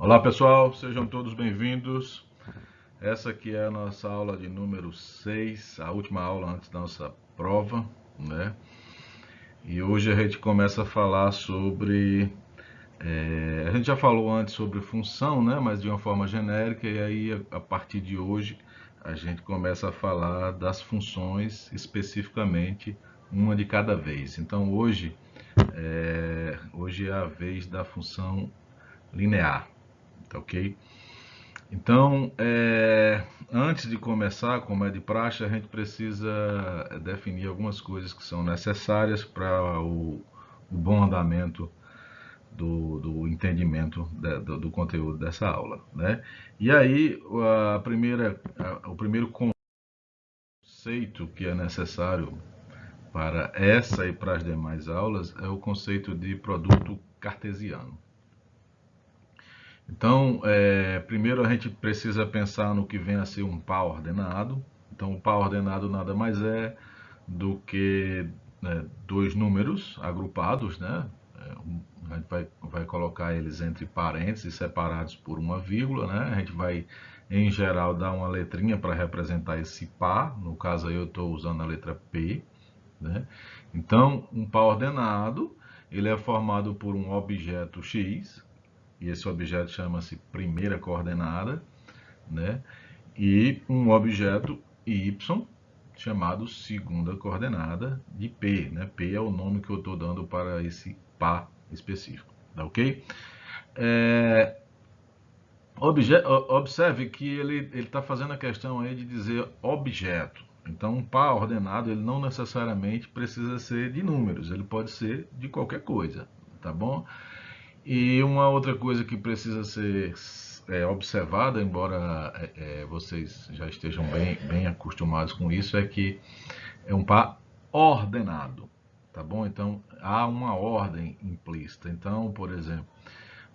Olá pessoal, sejam todos bem-vindos. Essa aqui é a nossa aula de número 6, a última aula antes da nossa prova, né? E hoje a gente começa a falar sobre... a gente já falou antes sobre função, né? Mas de uma forma genérica, e aí a partir de hoje a gente começa a falar das funções especificamente, uma de cada vez. Então hoje é a vez da função linear, tá ok? Então, antes de começar, como é de praxe, a gente precisa definir algumas coisas que são necessárias para o bom andamento do entendimento do conteúdo dessa aula, né? E aí, o primeiro conceito que é necessário para essa e para as demais aulas é o conceito de produto cartesiano. Então, primeiro a gente precisa pensar no que vem a ser um par ordenado. Então, o par ordenado nada mais é do que, né, dois números agrupados, né? A gente vai colocar eles entre parênteses, separados por uma vírgula, né? A gente vai, em geral, dar uma letrinha para representar esse par. No caso aí eu estou usando a letra P, né? Então, um par ordenado, ele é formado por um objeto X, e esse objeto chama-se primeira coordenada, né? E um objeto y chamado segunda coordenada de P, né? P é o nome que eu estou dando para esse par específico, tá ok? É, observe que ele está fazendo a questão aí de dizer objeto. Então, um par ordenado, ele não necessariamente precisa ser de números, ele pode ser de qualquer coisa, tá bom? E uma outra coisa que precisa ser observada, embora vocês já estejam bem acostumados com isso, é que é um par ordenado, tá bom? Então há uma ordem implícita. Então, por exemplo,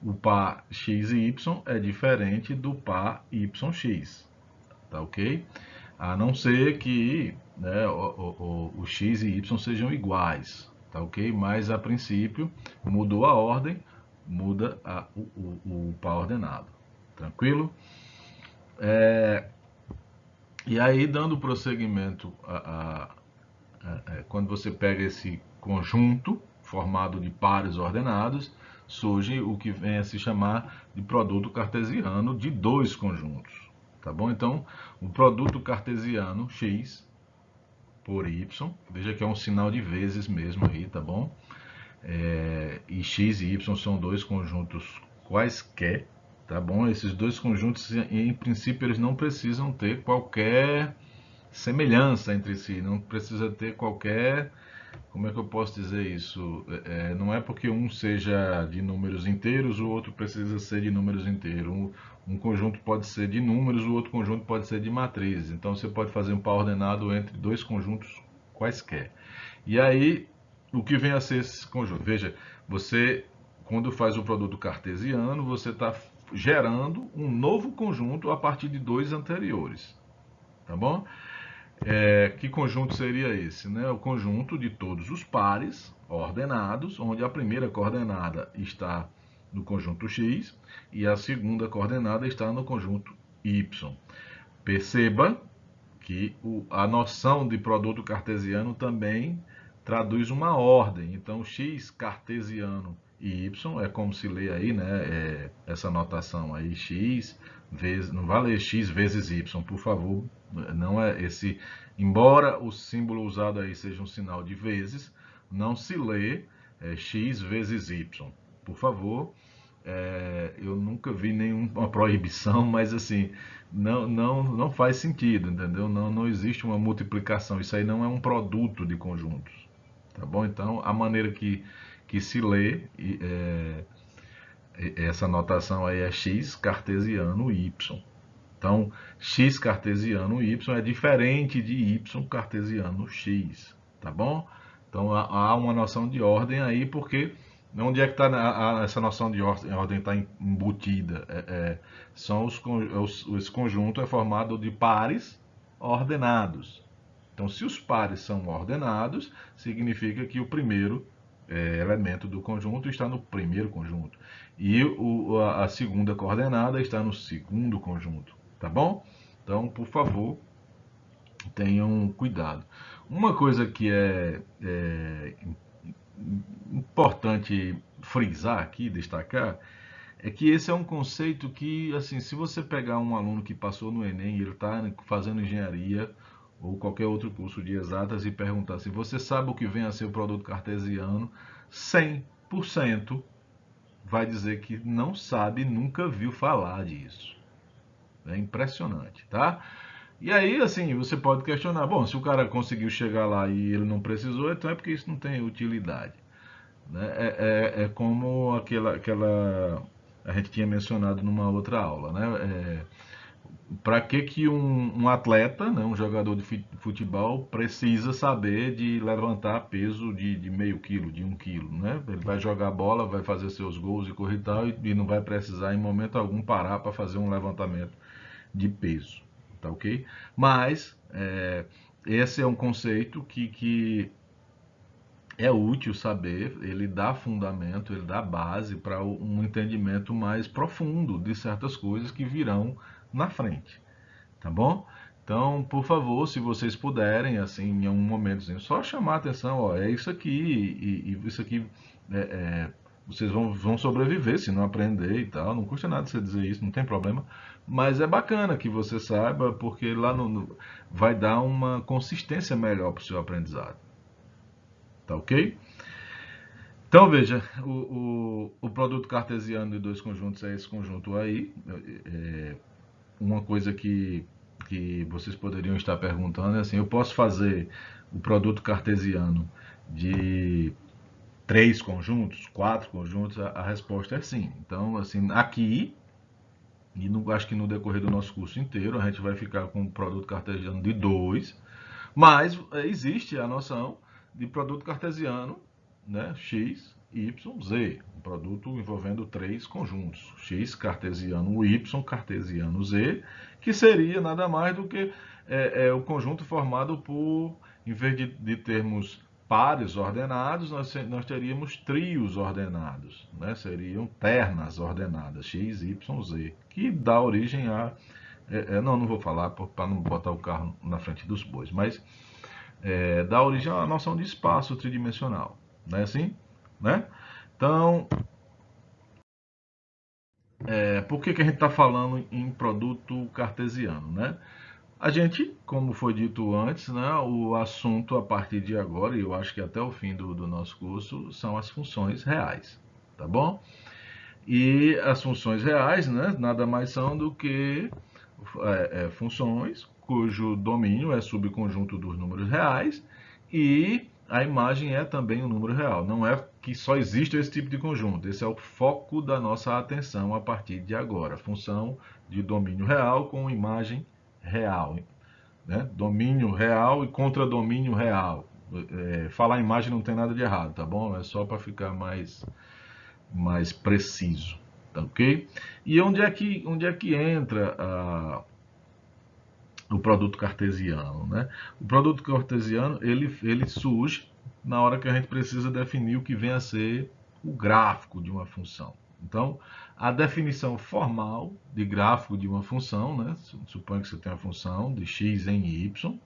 o par x e y é diferente do par yx, tá ok? A não ser que, né, o x e y sejam iguais, tá ok? Mas a princípio mudou a ordem, muda o par ordenado, tranquilo? E aí, dando prosseguimento quando você pega esse conjunto formado de pares ordenados, surge o que vem a se chamar de produto cartesiano de dois conjuntos, tá bom? Então, o produto cartesiano x por y, veja que é um sinal de vezes mesmo aí, tá bom? E x e y são dois conjuntos quaisquer, tá bom? Esses dois conjuntos, em princípio, eles não precisam ter qualquer semelhança entre si, não precisa ter qualquer, como é que eu posso dizer isso? Não é porque um seja de números inteiros, o outro precisa ser de números inteiros. Um conjunto pode ser de números, o outro conjunto pode ser de matrizes. Então você pode fazer um par ordenado entre dois conjuntos quaisquer. E aí, o que vem a ser esse conjunto? Veja, você, quando faz o produto cartesiano, você está gerando um novo conjunto a partir de dois anteriores, tá bom? Que conjunto seria esse? Né? O conjunto de todos os pares ordenados, onde a primeira coordenada está no conjunto x e a segunda coordenada está no conjunto y. Perceba que a noção de produto cartesiano também traduz uma ordem. Então, x cartesiano e y é como se lê aí, né? Essa notação aí, x vezes, não vai ler x vezes y, por favor. Não é esse, embora o símbolo usado aí seja um sinal de vezes, não se lê x vezes y. Por favor, eu nunca vi nenhuma proibição, mas assim, não faz sentido, entendeu? Não existe uma multiplicação, isso aí não é um produto de conjuntos, tá bom? Então, a maneira que se lê essa notação aí é x cartesiano y. Então, x cartesiano y é diferente de y cartesiano x, tá bom? Então, há uma noção de ordem aí, porque onde é que está essa noção de ordem está embutida? Esse conjunto é formado de pares ordenados. Então, se os pares são ordenados, significa que o primeiro elemento do conjunto está no primeiro conjunto. E a segunda coordenada está no segundo conjunto, tá bom? Então, por favor, tenham cuidado. Uma coisa que é importante frisar aqui, destacar, é que esse é um conceito que, assim, se você pegar um aluno que passou no Enem e ele está fazendo engenharia ou qualquer outro curso de exatas e perguntar assim, você sabe o que vem a ser o produto cartesiano? 100% vai dizer que não sabe, nunca viu falar disso. É impressionante, tá? E aí, assim, você pode questionar, bom, se o cara conseguiu chegar lá e ele não precisou, então é porque isso não tem utilidade. Né? É como a gente tinha mencionado numa outra aula, né? Para que um atleta, né, um jogador de futebol, precisa saber de levantar peso de meio quilo, de 1 quilo, né? Ele vai jogar bola, vai fazer seus gols e correr e tal, e não vai precisar em momento algum parar para fazer um levantamento de peso, tá ok? Mas esse é um conceito que é útil saber, ele dá fundamento, ele dá base para um entendimento mais profundo de certas coisas que virão na frente, tá bom? Então, por favor, se vocês puderem, assim, em um momentozinho, só chamar a atenção, ó, é isso aqui, e isso aqui, é, é, vocês vão sobreviver se não aprender e tal, não custa nada você dizer isso, não tem problema, mas é bacana que você saiba, porque lá vai dar uma consistência melhor para o seu aprendizado, tá ok? Então veja, o produto cartesiano de dois conjuntos é esse conjunto aí. Uma coisa que vocês poderiam estar perguntando é assim, eu posso fazer o produto cartesiano de 3 conjuntos, 4 conjuntos? A resposta é sim. Então, assim, aqui, e acho que no decorrer do nosso curso inteiro, a gente vai ficar com o produto cartesiano de 2, mas existe a noção de produto cartesiano, né, x, y, z, um produto envolvendo 3 conjuntos, x cartesiano y cartesiano z, que seria nada mais do que o conjunto formado por, em vez de termos pares ordenados, nós teríamos trios ordenados, né? Seriam ternas ordenadas, x, y, z, que dá origem a... não vou falar para não botar o carro na frente dos bois, mas dá origem à noção de espaço tridimensional, não é assim? Né? Então, por que a gente está falando em produto cartesiano, né? A gente, como foi dito antes, né, o assunto a partir de agora, e eu acho que até o fim do nosso curso, são as funções reais, tá bom? E as funções reais, né, nada mais são do que funções cujo domínio é subconjunto dos números reais e a imagem é também um número real. Não é que só existe esse tipo de conjunto. Esse é o foco da nossa atenção a partir de agora. Função de domínio real com imagem real. Né? Domínio real e contradomínio real. Falar imagem não tem nada de errado, tá bom? É só para ficar mais preciso, tá ok? E onde é que entra o produto cartesiano, né? O produto cartesiano ele surge na hora que a gente precisa definir o que vem a ser o gráfico de uma função. Então, a definição formal de gráfico de uma função, né? Suponha que você tem a função de x em y.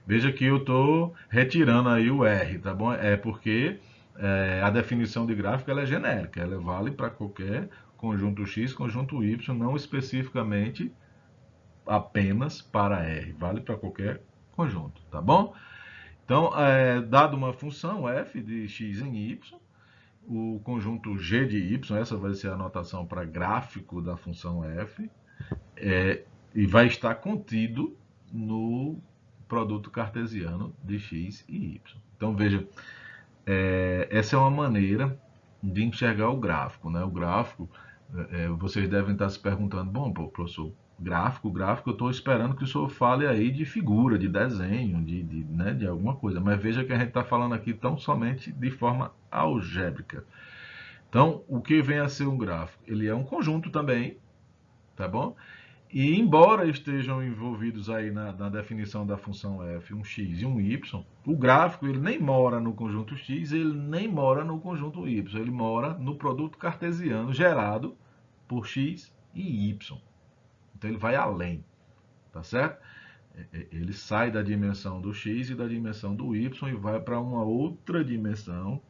Veja que eu estou retirando aí o r, tá bom? É porque a definição de gráfico ela é genérica, ela vale para qualquer conjunto x, conjunto y, não especificamente apenas para R, vale para qualquer conjunto, tá bom? Então, dado uma função f de x em y, o conjunto g de y, essa vai ser a notação para gráfico da função f, e vai estar contido no produto cartesiano de x e y. Então, veja, essa é uma maneira de enxergar o gráfico, né? O gráfico, vocês devem estar se perguntando, bom, professor, gráfico, eu estou esperando que o senhor fale aí de figura, de desenho, né, de alguma coisa, mas veja que a gente está falando aqui tão somente de forma algébrica. Então, o que vem a ser um gráfico? Ele é um conjunto também, tá bom? E embora estejam envolvidos aí na definição da função f um x e um y, o gráfico ele nem mora no conjunto x, ele nem mora no conjunto y, ele mora no produto cartesiano gerado por x e y. Então ele vai além, tá certo? Ele sai da dimensão do x e da dimensão do y e vai para uma outra dimensão,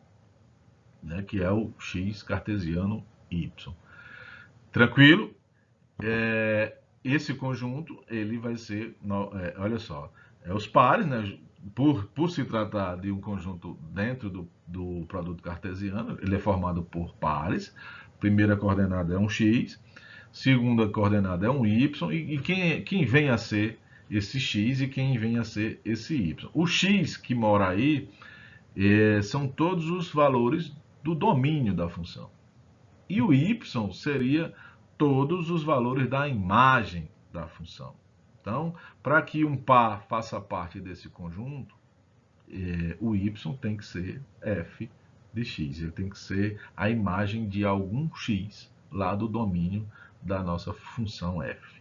né, que é o x cartesiano y. Tranquilo? Esse conjunto ele vai ser, olha só, os pares, né? Por se tratar de um conjunto dentro do produto cartesiano, ele é formado por pares. Primeira coordenada é um x, segunda coordenada é um y, e quem vem a ser esse x e quem vem a ser esse y. O x que mora aí são todos os valores do domínio da função. E o y seria todos os valores da imagem da função. Então, para que um par faça parte desse conjunto, o y tem que ser f de x. Ele tem que ser a imagem de algum x lá do domínio da nossa função f.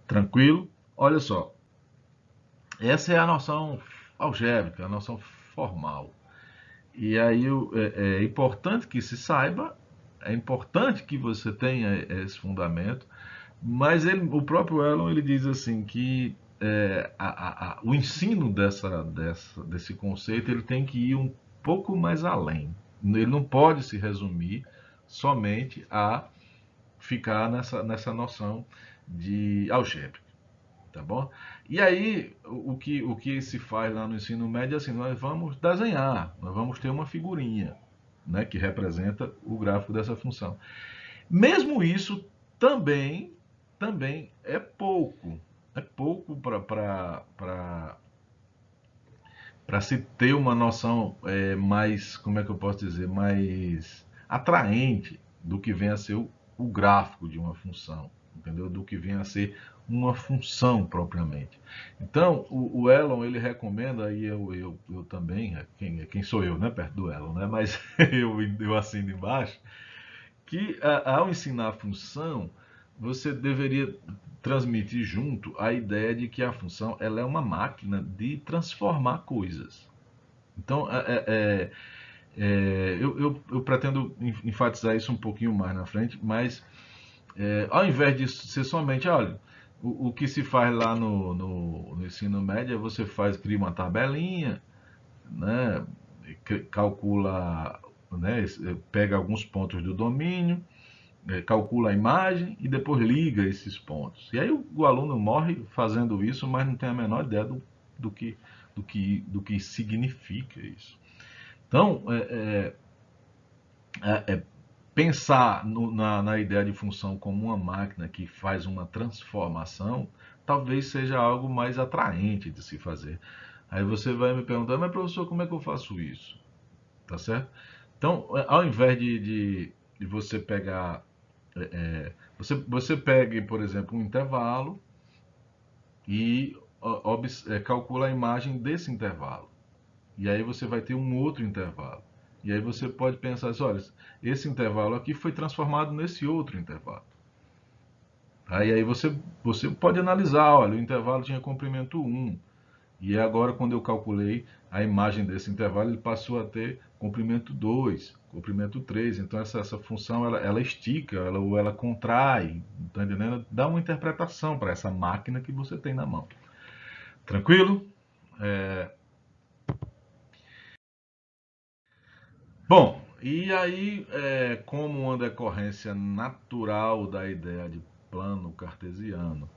Tranquilo? Olha só. Essa é a noção algébrica, a noção formal. E aí é importante que se saiba, é importante que você tenha esse fundamento, mas o próprio Elon ele diz assim que o ensino desse conceito ele tem que ir um pouco mais além. Ele não pode se resumir somente a ficar nessa noção de algébrica, tá bom? E aí o que se faz lá no ensino médio é assim, nós vamos desenhar, nós vamos ter uma figurinha, né, que representa o gráfico dessa função. Mesmo isso também é pouco para se ter uma noção mais, como é que eu posso dizer, mais atraente do que vem a ser o gráfico de uma função, entendeu? Do que vem a ser uma função propriamente. Então, o Elon ele recomenda, e eu também, quem sou eu, né, perto do Elon, né? Mas eu assino embaixo, que ao ensinar a função, você deveria transmitir junto a ideia de que a função ela é uma máquina de transformar coisas. Então, eu pretendo enfatizar isso um pouquinho mais na frente, mas ao invés de ser somente, olha, o que se faz lá no ensino médio é você cria uma tabelinha, né, calcula, né, pega alguns pontos do domínio, calcula a imagem e depois liga esses pontos. E aí o aluno morre fazendo isso, mas não tem a menor ideia do que significa isso. Então, pensar na ideia de função como uma máquina que faz uma transformação, talvez seja algo mais atraente de se fazer. Aí você vai me perguntar, mas professor, como é que eu faço isso? Tá certo? Então, ao invés de você pegar você pegue, por exemplo, um intervalo e calcula a imagem desse intervalo. E aí você vai ter um outro intervalo. E aí você pode pensar assim, olha, esse intervalo aqui foi transformado nesse outro intervalo. Aí você pode analisar, olha, o intervalo tinha comprimento 1. E agora, quando eu calculei a imagem desse intervalo, ele passou a ter comprimento 2, comprimento 3. Então, essa função ela estica, ela contrai, tá entendendo? Dá uma interpretação para essa máquina que você tem na mão. Tranquilo? Bom, e aí, como uma decorrência natural da ideia de plano cartesiano,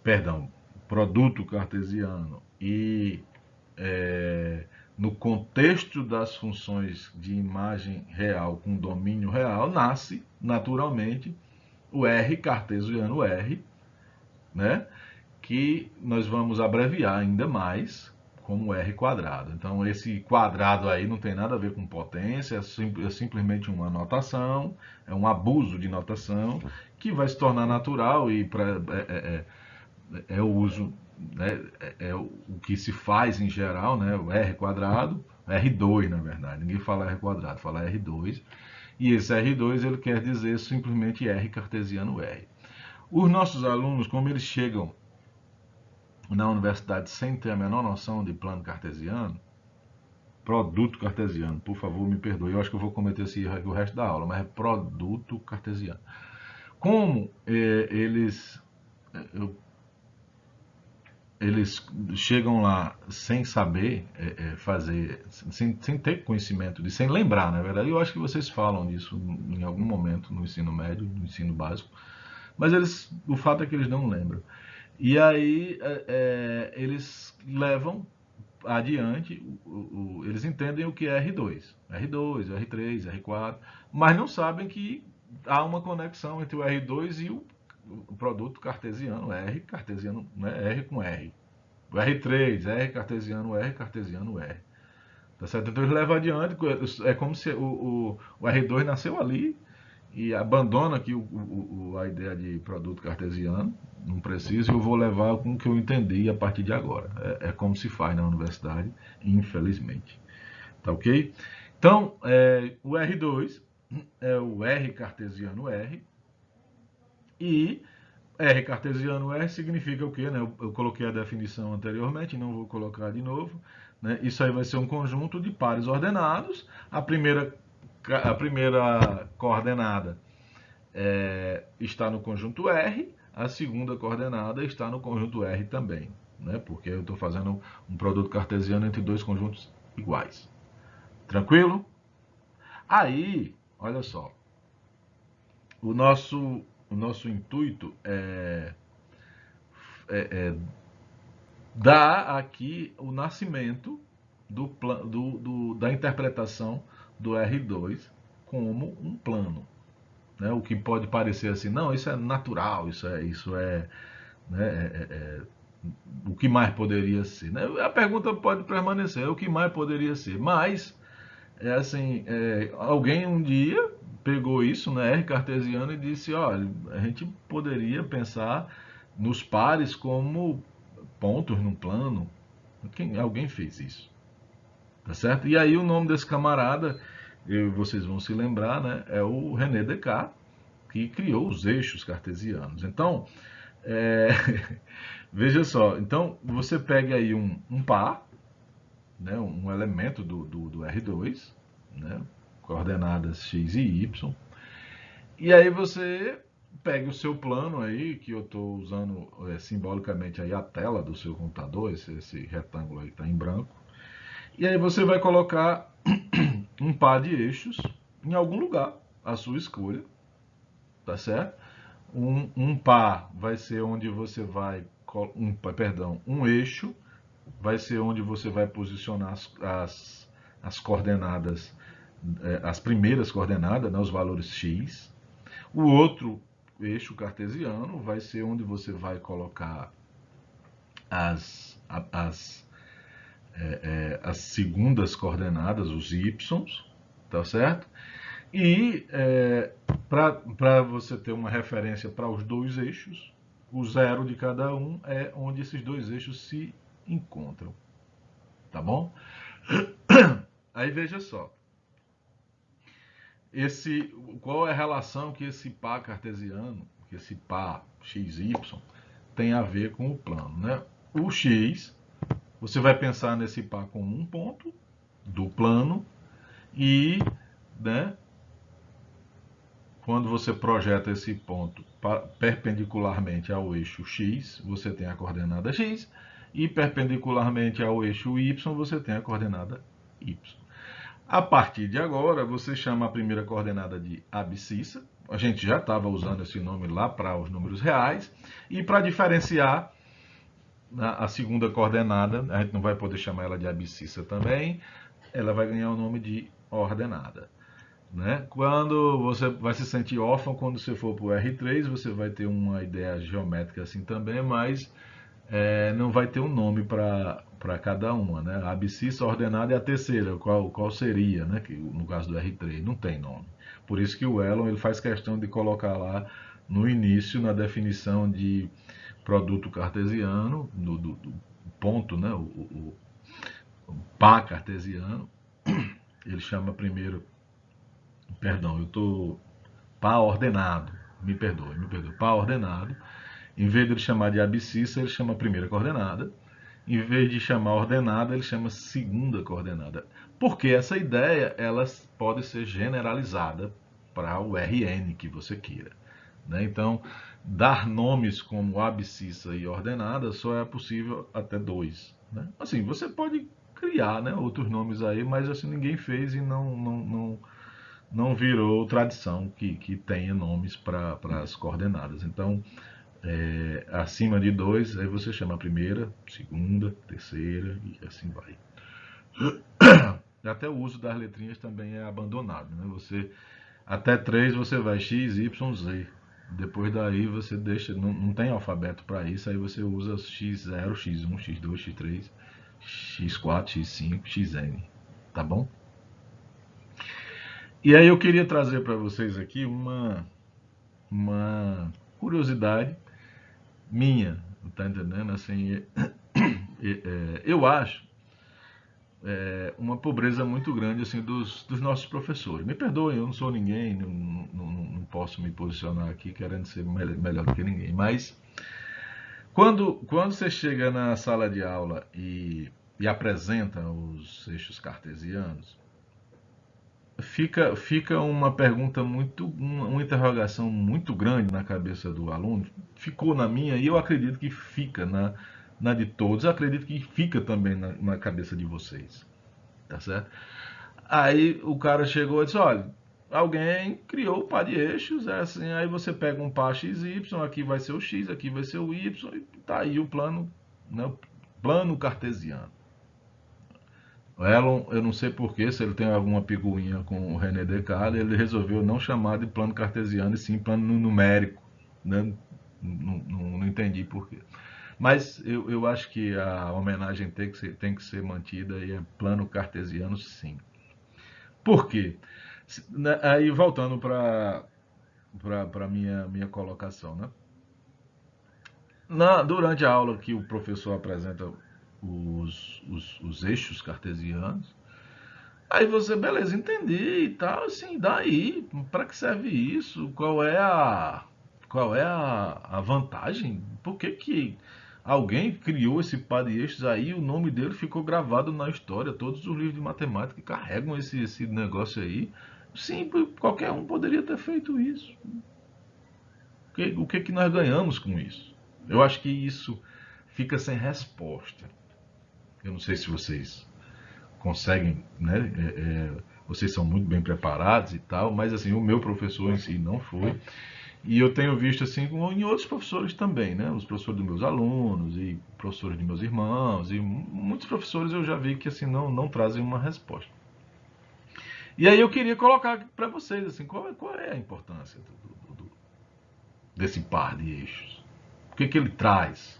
perdão, produto cartesiano e no contexto das funções de imagem real com domínio real, nasce naturalmente o R cartesiano R, né? Que nós vamos abreviar ainda mais como R quadrado. Então esse quadrado aí não tem nada a ver com potência, é simplesmente uma notação, é um abuso de notação que vai se tornar natural e é o uso, né, o que se faz em geral, né, o R quadrado, R2 na verdade, ninguém fala R quadrado, fala R2, e esse R2 ele quer dizer simplesmente R cartesiano R. Os nossos alunos, como eles chegam na universidade sem ter a menor noção de plano cartesiano, produto cartesiano, por favor, me perdoe, eu acho que eu vou cometer esse erro aqui o resto da aula, mas é produto cartesiano. Como eles chegam lá sem saber fazer, sem ter conhecimento, sem lembrar, na verdade, eu acho que vocês falam disso em algum momento no ensino médio, no ensino básico, mas o fato é que eles não lembram. E aí eles levam adiante, eles entendem o que é R2, R2, R3, R4, mas não sabem que há uma conexão entre o R2 e o produto cartesiano, R cartesiano, né, R com R. O R3, R cartesiano, R cartesiano, R. Tá certo? Então eles levam adiante, é como se o R2 nasceu ali e abandona aqui a ideia de produto cartesiano, não precisa, eu vou levar com o que eu entendi a partir de agora. É como se faz na universidade, infelizmente. Tá ok? Então, o R2 é o R cartesiano R, e R cartesiano R significa o quê? Né? Eu coloquei a definição anteriormente, não vou colocar de novo. Né? Isso aí vai ser um conjunto de pares ordenados. A primeira coordenada está no conjunto R, a segunda coordenada está no conjunto R também, né? Porque eu estou fazendo um produto cartesiano entre dois conjuntos iguais. Tranquilo? Aí, olha só, o nosso intuito é dar aqui o nascimento da interpretação do R2 como um plano. Né? O que pode parecer assim, não, isso é natural, isso é, né, o que mais poderia ser. Né? A pergunta pode permanecer, o que mais poderia ser, mas é assim, alguém um dia pegou isso, né, R cartesiano, e disse, olha, a gente poderia pensar nos pares como pontos num plano. Alguém fez isso, tá certo? E aí o nome desse camarada, vocês vão se lembrar, né, é o René Descartes, que criou os eixos cartesianos. Então, veja só, então você pega aí um par, né, um elemento do R2, né, coordenadas x e y, e aí você pega o seu plano aí, que eu estou usando simbolicamente aí a tela do seu computador, esse retângulo aí que está em branco, e aí você vai colocar um par de eixos em algum lugar, a sua escolha, tá certo? Um par vai ser onde você vai, um eixo vai ser onde você vai posicionar as coordenadas, as primeiras coordenadas, né, os valores x. O outro eixo cartesiano vai ser onde você vai colocar as segundas coordenadas, os y, tá certo? E para você ter uma referência para os dois eixos, o zero de cada um é onde esses dois eixos se encontram. Tá bom? Aí veja só. Qual é a relação que esse par cartesiano, que esse par xy, tem a ver com o plano, né? O x, você vai pensar nesse par como um ponto do plano e, né, quando você projeta esse ponto perpendicularmente ao eixo x, você tem a coordenada x, e perpendicularmente ao eixo y, você tem a coordenada y. A partir de agora, você chama a primeira coordenada de abscissa. A gente já estava usando esse nome lá para os números reais. E para diferenciar a segunda coordenada, a gente não vai poder chamar ela de abscissa também, ela vai ganhar o nome de ordenada. Né? Quando você vai se sentir órfão, quando você for para o R3, você vai ter uma ideia geométrica assim também, mas não vai ter um nome para cada uma. Né? A abscissa ordenada é a terceira, qual seria, né? Que, no caso do R3, não tem nome. Por isso que o Elon ele faz questão de colocar lá no início, na definição de produto cartesiano, do ponto, né? o par cartesiano, ele chama primeiro, perdão, eu estou par ordenado, me perdoe, par ordenado. Em vez de ele chamar de abscissa, ele chama primeira coordenada. Em vez de chamar ordenada, ele chama segunda coordenada. Porque essa ideia ela pode ser generalizada para o Rn que você queira. Né? Então, dar nomes como abscissa e ordenada só é possível até 2. Né? Assim, você pode criar, né, outros nomes aí, mas assim ninguém fez e não virou tradição que tenha nomes para as coordenadas. Então, acima de 2, aí você chama a primeira, segunda, terceira e assim vai. Até o uso das letrinhas também é abandonado. Né? Até 3 você vai X, Y, Z. Depois daí você deixa, não tem alfabeto para isso, aí você usa X0, X1, X2, X3, X4, X5, Xn. Tá bom? E aí eu queria trazer para vocês aqui uma curiosidade minha, tá entendendo? Assim, eu acho uma pobreza muito grande assim dos nossos professores. Me perdoem, eu não sou ninguém, não posso me posicionar aqui querendo ser melhor do que ninguém, mas quando você chega na sala de aula e apresenta os eixos cartesianos, fica uma pergunta uma interrogação muito grande na cabeça do aluno. Ficou na minha e eu acredito que fica na de todos. Eu acredito que fica também na cabeça de vocês, tá certo? Aí o cara chegou e disse: olha, alguém criou o par de eixos, é assim, aí você pega um par XY, aqui vai ser o X, aqui vai ser o Y, e tá aí o plano, né, o plano cartesiano. O Elon, eu não sei porquê, se ele tem alguma picuinha com o René Descartes, ele resolveu não chamar de plano cartesiano e sim plano numérico. Né? Não entendi porquê. Mas eu acho que a homenagem tem que ser mantida e é plano cartesiano sim. Por quê? Aí voltando para a minha colocação. Né? Durante a aula que o professor apresenta os eixos cartesianos, aí você, beleza, entendi e tal, assim, daí, para que serve isso? Qual é a vantagem? Por que alguém criou esse par de eixos aí, o nome dele ficou gravado na história, todos os livros de matemática carregam esse negócio aí. Sim, qualquer um poderia ter feito isso. O que nós ganhamos com isso? Eu acho que isso fica sem resposta. Eu não sei se vocês conseguem, né? Vocês são muito bem preparados e tal, mas assim, o meu professor em si não foi. E eu tenho visto assim em outros professores também, né? Os professores dos meus alunos e professores de meus irmãos e muitos professores eu já vi que assim não trazem uma resposta. E aí eu queria colocar para vocês assim, qual é a importância desse par de eixos? O que ele traz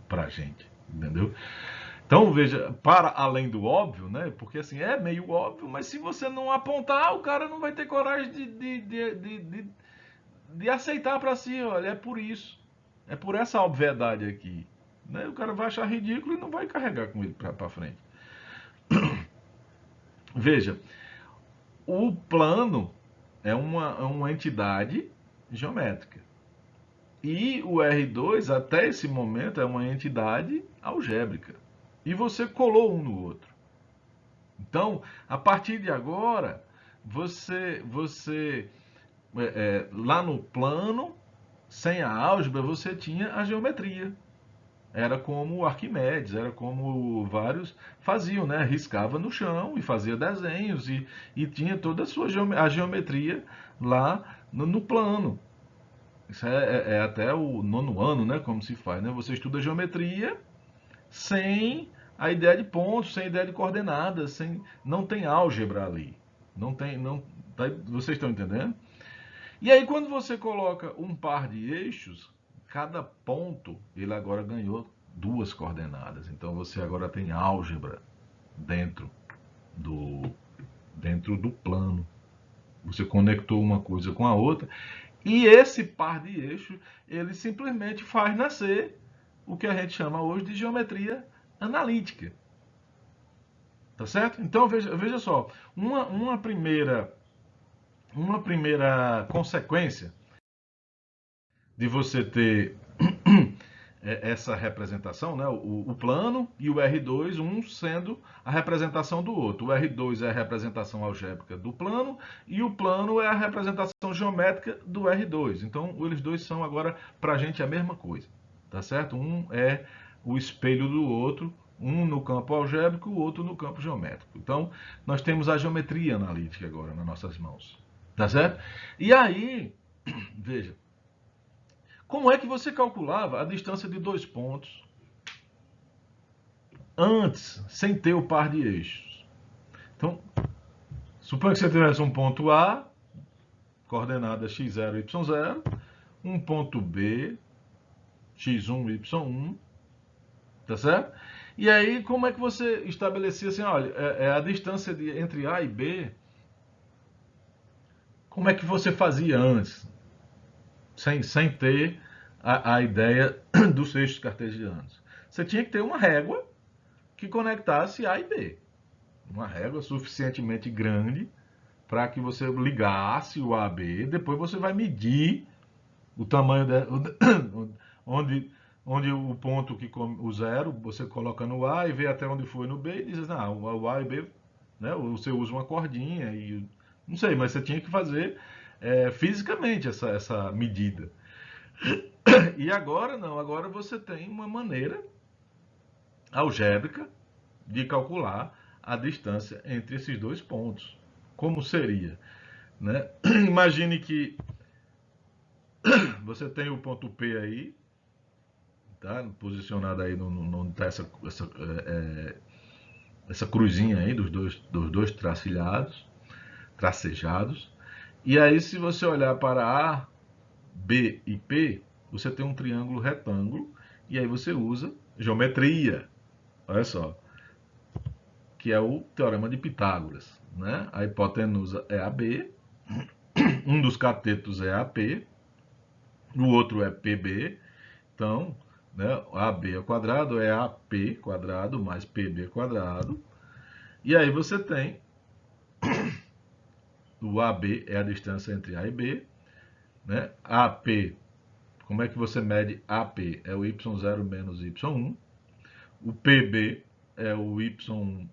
para a gente, entendeu? Então, veja, para além do óbvio, né? Porque assim, é meio óbvio, mas se você não apontar, o cara não vai ter coragem de aceitar para si, olha, é por isso. É por essa obviedade aqui. Né? O cara vai achar ridículo e não vai carregar com ele para frente. Veja, o plano é uma entidade geométrica. E o R2, até esse momento, é uma entidade algébrica. E você colou um no outro. Então, a partir de agora, você lá no plano, sem a álgebra, você tinha a geometria. Era como Arquimedes, era como vários faziam, né? Riscava no chão e fazia desenhos e tinha toda a geometria lá no plano. Isso é até o nono ano, né? Como se faz, né? Você estuda geometria sem a ideia de pontos, sem a ideia de coordenadas, não tem álgebra ali. Não tem, não, vocês estão entendendo? E aí quando você coloca um par de eixos, cada ponto ele agora ganhou duas coordenadas. Então você agora tem álgebra dentro do dentro do plano. Você conectou uma coisa com a outra e esse par de eixos ele simplesmente faz nascer o que a gente chama hoje de geometria analítica. Tá certo? Então veja só, uma primeira consequência de você ter essa representação, né? O plano e o R2, um sendo a representação do outro. O R2 é a representação algébrica do plano e o plano é a representação geométrica do R2. Então, eles dois são agora, para a gente, a mesma coisa, tá certo? Um é o espelho do outro, um no campo algébrico, o outro no campo geométrico. Então, nós temos a geometria analítica agora nas nossas mãos, tá certo? E aí, veja, como é que você calculava a distância de dois pontos antes, sem ter o par de eixos? Então, suponha que você tivesse um ponto A, coordenada x0, y0, um ponto B, x1, y1, tá certo? E aí, como é que você estabelecia assim, olha, a distância entre A e B, como é que você fazia antes, sem ter a ideia dos eixos cartesianos? Você tinha que ter uma régua que conectasse A e B. Uma régua suficientemente grande para que você ligasse o A a B. Depois você vai medir o tamanho onde o ponto que o zero você coloca no A e vê até onde foi no B e diz, não, o A e B, né, você usa uma cordinha e não sei, mas você tinha que fazer fisicamente essa medida. E agora não, agora você tem uma maneira algébrica de calcular a distância entre esses dois pontos. Como seria? Né? Imagine que você tem o ponto P aí, tá? Posicionado aí onde está essa cruzinha aí dos dois tracejados. E aí, se você olhar para A, B e P, você tem um triângulo retângulo, e aí você usa geometria. Olha só, que é o teorema de Pitágoras, né? A hipotenusa é AB, um dos catetos é AP, o outro é PB, então, né, AB ao quadrado é AP quadrado mais PB quadrado, e aí você tem o AB é a distância entre A e B, né? AP, como é que você mede AP? É o y0 menos y1, o PB é o y,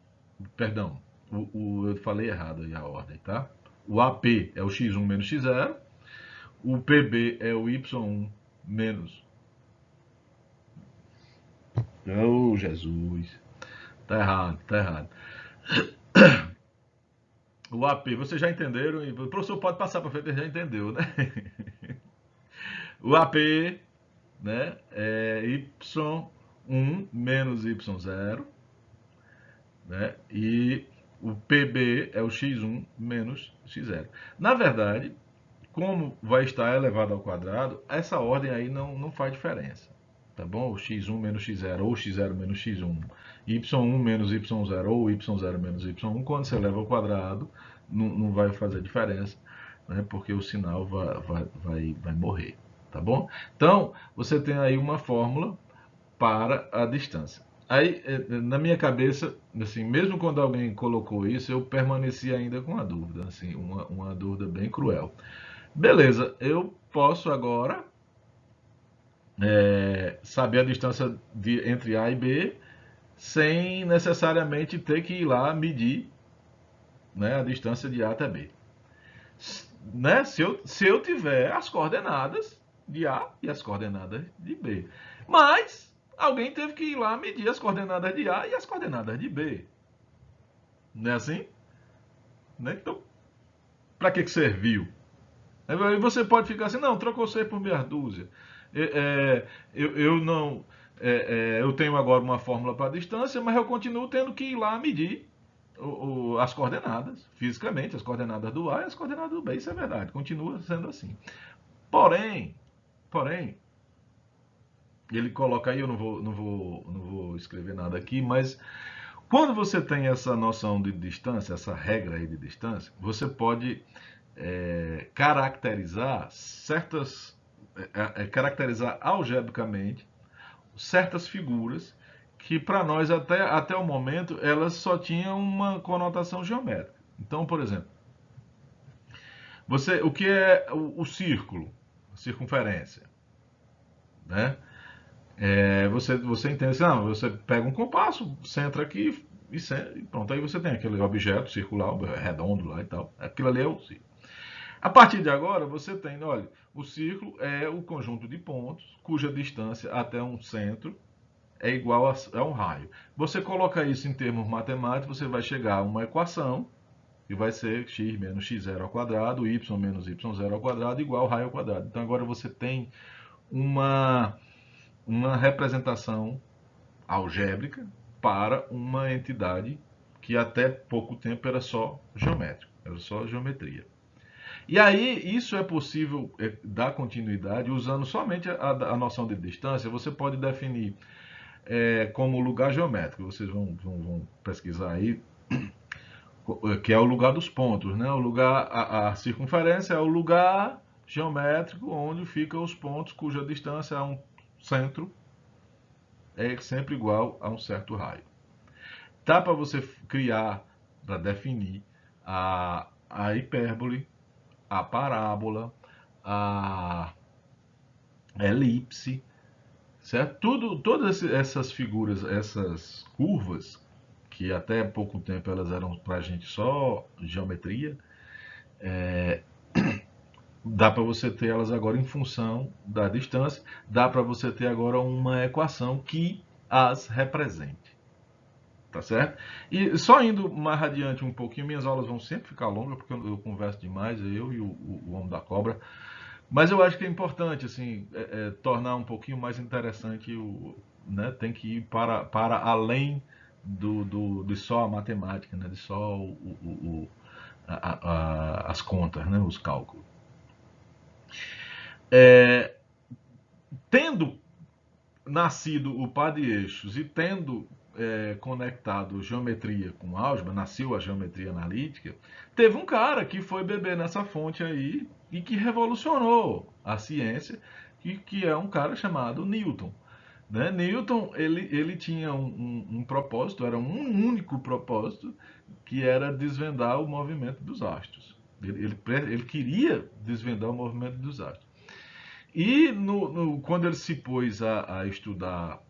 perdão, eu falei errado aí a ordem, tá? O AP é o x1 menos x0, o PB é o y1 menos... Oh, Jesus! Tá errado, tá errado. O AP, vocês já entenderam? O professor pode passar para frente, ele já entendeu, né? O AP, né, é y1 menos y0, né? E o PB é o x1 menos x0. Na verdade, como vai estar elevado ao quadrado, essa ordem aí não faz diferença. Tá bom? O x1 menos x0 ou x0 menos x1, y1 menos y0 ou y0 menos y1, quando você eleva ao quadrado, não vai fazer diferença, né? Porque o sinal vai morrer. Tá bom? Então, você tem aí uma fórmula para a distância. Aí, na minha cabeça, assim, mesmo quando alguém colocou isso, eu permaneci ainda com a dúvida, assim, uma dúvida bem cruel. Beleza, eu posso agora saber a distância entre A e B sem necessariamente ter que ir lá medir, né, a distância de A até B. Né? Se eu tiver as coordenadas de A e as coordenadas de B. Mas alguém teve que ir lá medir as coordenadas de A e as coordenadas de B. Não é assim? Né? Então, para que serviu? Aí você pode ficar assim, não, trocou C por meia dúzia. Eu não... eu tenho agora uma fórmula para a distância, mas eu continuo tendo que ir lá medir as coordenadas, fisicamente, as coordenadas do A e as coordenadas do B. Isso é verdade, continua sendo assim. Porém, ele coloca aí, eu não vou escrever nada aqui, mas quando você tem essa noção de distância, essa regra aí de distância, você pode caracterizar caracterizar algebricamente certas figuras que para nós até o momento elas só tinham uma conotação geométrica. Então, por exemplo, o que é o círculo, a circunferência? né? Você entende assim, não, você pega um compasso, centra aqui e pronto, aí você tem aquele objeto circular, redondo lá e tal. Aquilo ali é o círculo. A partir de agora, você tem, olha, o círculo é o conjunto de pontos cuja distância até um centro é igual a um raio. Você coloca isso em termos matemáticos, você vai chegar a uma equação que vai ser x menos x0 ao quadrado, y menos y0 ao quadrado igual ao raio ao quadrado. Então agora você tem uma, uma representação algébrica para uma entidade que até pouco tempo era só geométrico, era só geometria. E aí, isso é possível dar continuidade usando somente a noção de distância. Você pode definir como lugar geométrico. Vocês vão pesquisar aí, que é o lugar dos pontos, né? O lugar, a circunferência é o lugar geométrico onde ficam os pontos cuja distância a um centro é sempre igual a um certo raio. Dá para você criar, para definir a hipérbole, a parábola, a elipse, certo? Todas essas figuras, essas curvas, que até pouco tempo elas eram para a gente só geometria, dá para você ter elas agora em função da distância, dá para você ter agora uma equação que as represente. Tá certo? E só indo mais adiante um pouquinho, minhas aulas vão sempre ficar longas, porque eu converso demais, eu e o Homem da Cobra. Mas eu acho que é importante, assim, tornar um pouquinho mais interessante, né? Tem que ir para além de só a matemática, né? De só as contas, né? Os cálculos. Tendo nascido o par de eixos e tendo conectado geometria com álgebra, nasceu a geometria analítica, teve um cara que foi beber nessa fonte aí e que revolucionou a ciência, que é um cara chamado Newton. Né? Newton ele tinha um propósito, era um único propósito, que era desvendar o movimento dos astros. Ele queria desvendar o movimento dos astros. E quando ele se pôs a estudar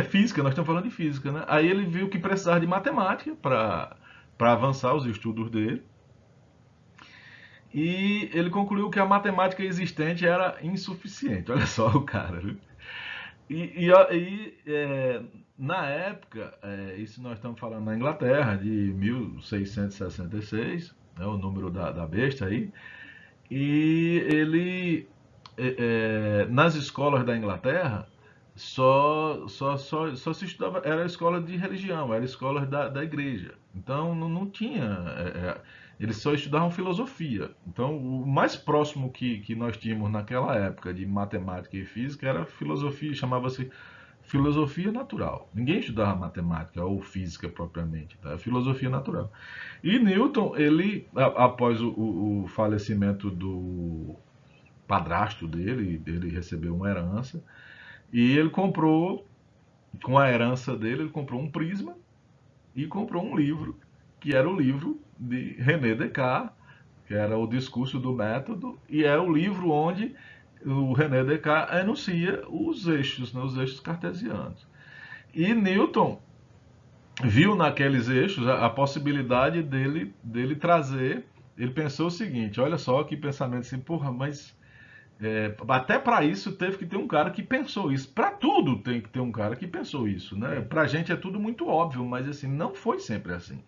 física, nós estamos falando de física, né? Aí ele viu que precisava de matemática para avançar os estudos dele. E ele concluiu que a matemática existente era insuficiente. Olha só o cara, viu? Na época, isso nós estamos falando na Inglaterra, de 1666, né, o número da besta aí, e ele, nas escolas da Inglaterra, só se estudava, era escola de religião, era escola da igreja. Então não tinha. Eles só estudavam filosofia. Então o mais próximo que nós tínhamos naquela época de matemática e física era filosofia, chamava-se filosofia natural. Ninguém estudava matemática ou física propriamente, tá? Filosofia natural. E Newton, ele, após o falecimento do padrasto dele, ele recebeu uma herança. E ele comprou, com a herança dele, ele comprou um prisma e comprou um livro, que era o livro de René Descartes, que era o Discurso do Método, e é o livro onde o René Descartes enuncia os eixos, né, os eixos cartesianos. E Newton viu naqueles eixos a possibilidade dele trazer, ele pensou o seguinte, olha só que pensamento assim, porra, mas até para isso teve que ter um cara que pensou isso. Para tudo tem que ter um cara que pensou isso, né? Pra gente é tudo muito óbvio, mas assim, não foi sempre assim.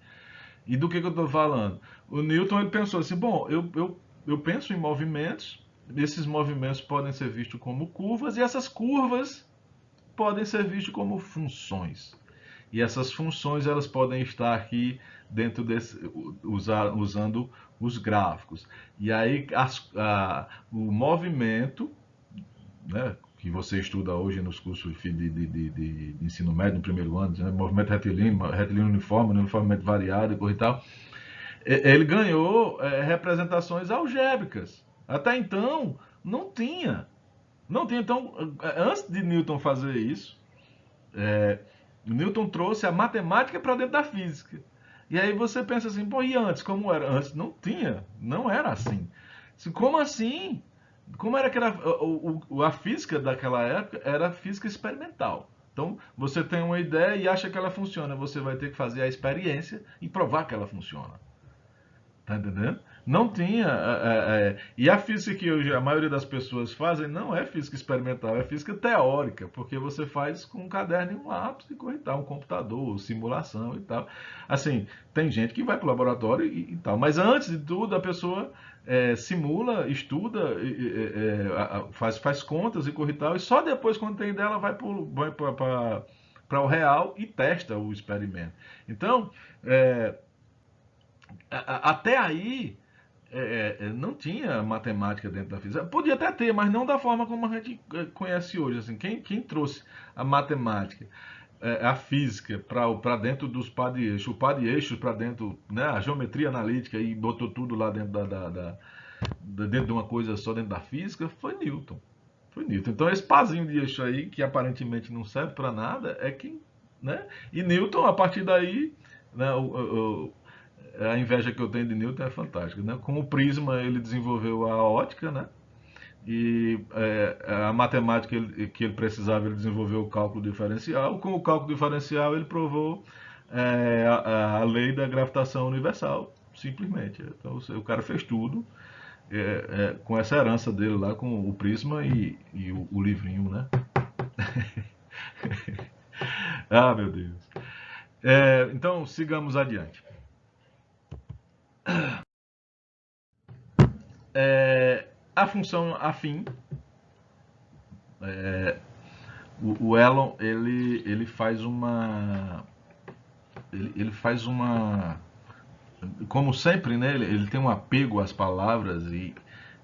E do que eu estou falando? O Newton ele pensou assim, bom, eu penso em movimentos, esses movimentos podem ser vistos como curvas, e essas curvas podem ser vistas como funções. E essas funções elas podem estar aqui dentro desse, usando os gráficos. E aí o movimento, né, que você estuda hoje nos cursos de ensino médio no primeiro ano, né, movimento retilíneo uniforme, uniformemente variado e tal, ele ganhou representações algébricas. Até então não tinha. Não tinha. Então, antes de Newton fazer isso, Newton trouxe a matemática para dentro da física. E aí você pensa assim, pô, e antes, como era? Antes não tinha, não era assim. Como assim? como era que era a física daquela época? Era física experimental. Então, você tem uma ideia e acha que ela funciona. Você vai ter que fazer a experiência e provar que ela funciona. Tá entendendo? Não tinha. E a física que hoje a maioria das pessoas fazem não é física experimental, é física teórica, porque você faz com um caderno e um lápis e coisa e tal, um computador, simulação e tal. Assim, tem gente que vai para o laboratório e tal, mas antes de tudo a pessoa simula, estuda, faz contas e coisa e tal, e só depois, quando tem ideia, ela vai para o real e testa o experimento. Então, é, até aí não tinha matemática dentro da física. Podia até ter, mas não da forma como a gente conhece hoje. Assim, quem trouxe a matemática, a física para dentro dos par de eixos, o par de eixos para dentro, né, a geometria analítica e botou tudo lá dentro dentro de uma coisa só dentro da física, foi Newton. Foi Newton. Então esse parzinho de eixo aí, que aparentemente não serve para nada, é quem, né? E Newton, a partir daí, né, a inveja que eu tenho de Newton é fantástica, né? Com o prisma ele desenvolveu a ótica, né? E a matemática que ele precisava, ele desenvolveu o cálculo diferencial. Com o cálculo diferencial ele provou a lei da gravitação universal, simplesmente. Então o cara fez tudo com essa herança dele lá, com o prisma e o livrinho, né? Ah, meu Deus. Então sigamos adiante. A função afim, o Elon ele faz ele faz uma, como sempre, né? Ele tem um apego às palavras e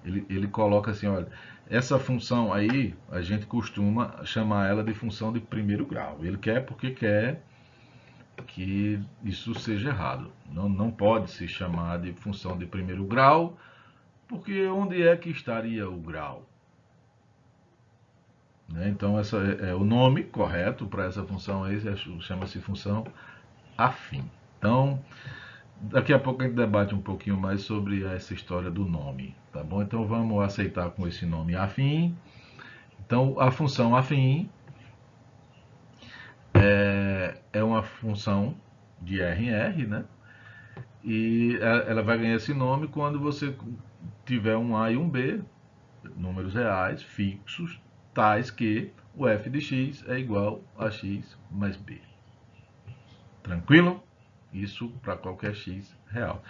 ele coloca assim, olha, essa função aí a gente costuma chamar ela de função de primeiro grau. Ele quer porque quer que isso seja errado. Não pode se chamar de função de primeiro grau, porque onde é que estaria o grau? Né? Então, essa o nome correto para essa função aí chama-se função afim. Então, daqui a pouco a gente debate um pouquinho mais sobre essa história do nome, tá bom? Então, vamos aceitar com esse nome afim. Então, a função afim é uma função de R em R, né? E ela vai ganhar esse nome quando você tiver um A e um B, números reais, fixos, tais que o f de x é igual a x mais b. Tranquilo? Isso para qualquer x real.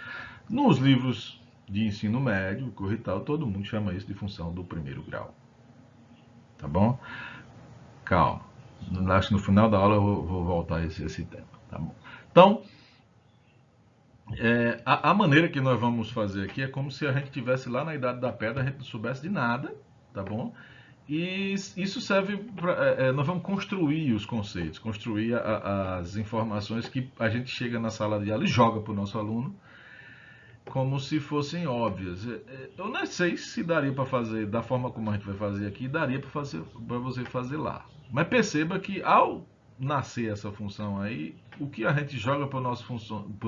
Nos livros de ensino médio, e tal, todo mundo chama isso de função do primeiro grau. Tá bom? Calma. Acho que no final da aula eu vou voltar a esse tema. Tá bom? Então, a maneira que nós vamos fazer aqui é como se a gente estivesse lá na Idade da Pedra, a gente não soubesse de nada, tá bom? E isso serve para. Nós vamos construir os conceitos, construir as informações que a gente chega na sala de aula e joga para o nosso aluno como se fossem óbvias. Eu não sei se daria para fazer da forma como a gente vai fazer aqui, daria para você fazer lá. Mas perceba que ao nascer essa função aí, o que a gente joga para os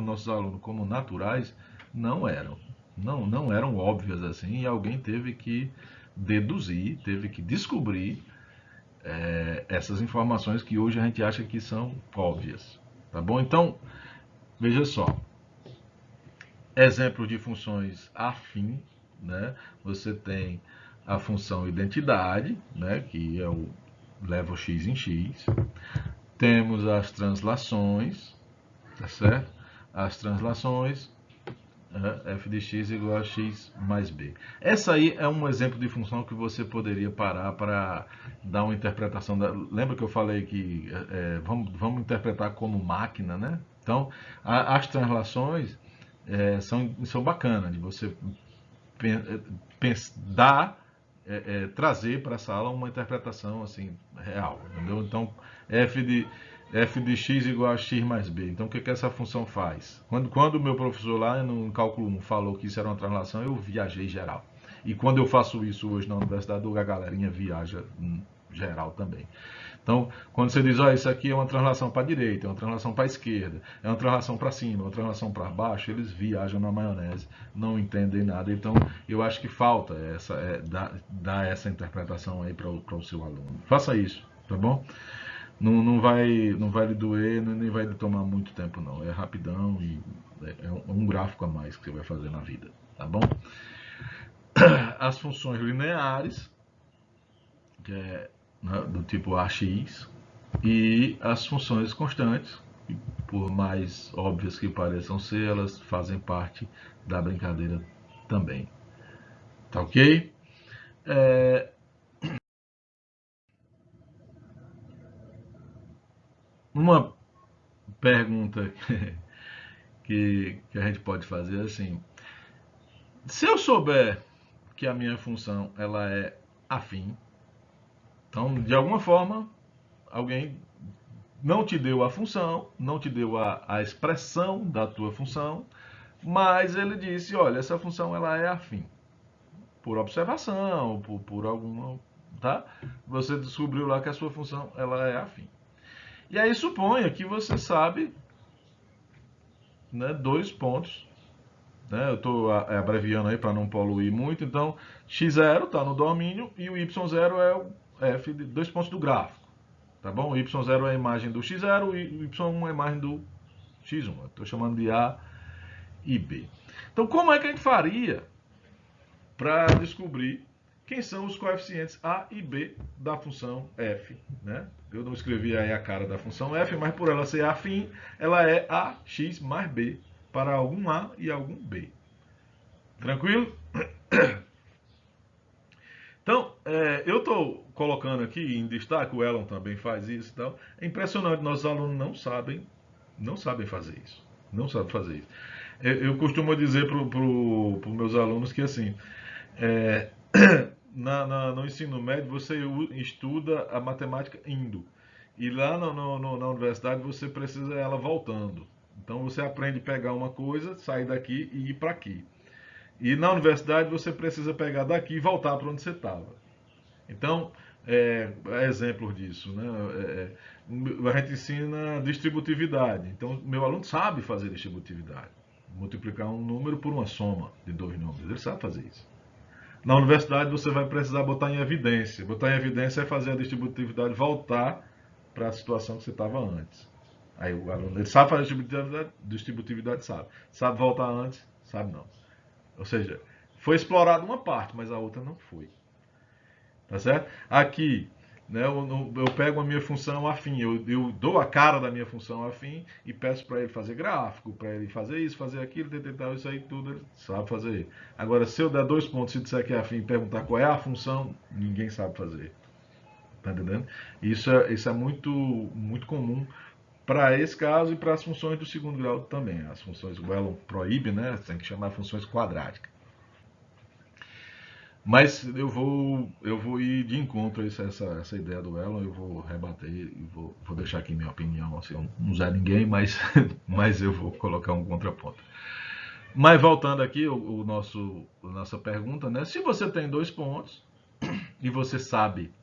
nossos alunos como naturais não eram. Não eram óbvias assim, e alguém teve que deduzir, teve que descobrir essas informações que hoje a gente acha que são óbvias. Tá bom? Então, veja só. Exemplos de funções afim, né? Você tem a função identidade, né? Que é leva o x em x. Temos as translações, tá certo? As translações, f de x igual a x mais b. Essa aí é um exemplo de função que você poderia parar para dar uma interpretação. Lembra que eu falei que vamos interpretar como máquina, né? Então, as translações são bacanas de você trazer para a sala uma interpretação assim real, entendeu? Então f de x igual a x mais b. Então o que essa função faz? Quando o meu professor lá no cálculo 1 falou que isso era uma translação, eu viajei geral. E quando eu faço isso hoje na universidade, a galerinha viaja geral também. Então, quando você diz, ó, isso aqui é uma translação para a direita, é uma translação para a esquerda, é uma translação para cima, é uma translação para baixo, eles viajam na maionese, não entendem nada. Então, eu acho que falta dar essa interpretação aí para o seu aluno. Faça isso, tá bom? Não vai lhe doer, nem vai lhe tomar muito tempo, não. É rapidão e é um gráfico a mais que você vai fazer na vida, tá bom? As funções lineares, que é, né, do tipo AX, e as funções constantes, que, por mais óbvias que pareçam ser, elas fazem parte da brincadeira também. Tá ok? Uma pergunta que a gente pode fazer é assim: se eu souber que a minha função ela é afim, então de alguma forma alguém não te deu a função, não te deu a expressão da tua função, mas ele disse, olha, essa função ela é afim. Por observação, por alguma, tá? Você descobriu lá que a sua função ela é afim. E aí suponha que você sabe, né, 2 pontos, né? Eu estou abreviando aí para não poluir muito. Então, x0 está no domínio e o y0 é o f de 2 pontos do gráfico. Tá bom? O y0 é a imagem do x0 e o y1 é a imagem do x1. Estou chamando de A e B. Então, como é que a gente faria para descobrir quem são os coeficientes A e B da função f? Né? Eu não escrevi aí a cara da função f, mas por ela ser afim, ela é ax mais b para algum A e algum B. Tranquilo? Então, eu estou colocando aqui em destaque, o Elon também faz isso e tal. É impressionante, nossos alunos não sabem fazer isso. Não sabem fazer isso. Eu costumo dizer para os meus alunos que assim, é, no ensino médio você estuda a matemática indo. E lá na universidade você precisa ela voltando. Então você aprende a pegar uma coisa, sair daqui e ir para aqui. E na universidade você precisa pegar daqui e voltar para onde você estava. Então, exemplos disso, né? A gente ensina distributividade. Então, meu aluno sabe fazer distributividade. Multiplicar um número por uma soma de 2 números. Ele sabe fazer isso. Na universidade você vai precisar botar em evidência. Botar em evidência é fazer a distributividade voltar para a situação que você estava antes. Aí o aluno ele sabe fazer distributividade sabe. Sabe voltar antes? Sabe não. Ou seja, foi explorada uma parte, mas a outra não foi. Tá certo? Aqui, né, eu pego a minha função afim, eu dou a cara da minha função afim e peço para ele fazer gráfico, para ele fazer isso, fazer aquilo, tentar isso aí tudo, ele sabe fazer. Agora, se eu der 2 pontos e disser que é afim e perguntar qual é a função, ninguém sabe fazer. Tá entendendo? Isso é muito, muito comum para esse caso e para as funções do segundo grau também. As funções, o Elon proíbe, né? Tem que chamar funções quadráticas. Mas eu vou ir de encontro a essa ideia do Elon, eu vou rebater e vou deixar aqui minha opinião. Assim, eu não usar ninguém, mas, mas eu vou colocar um contraponto. Mas voltando aqui, a nossa pergunta, né? Se você tem 2 pontos e você sabe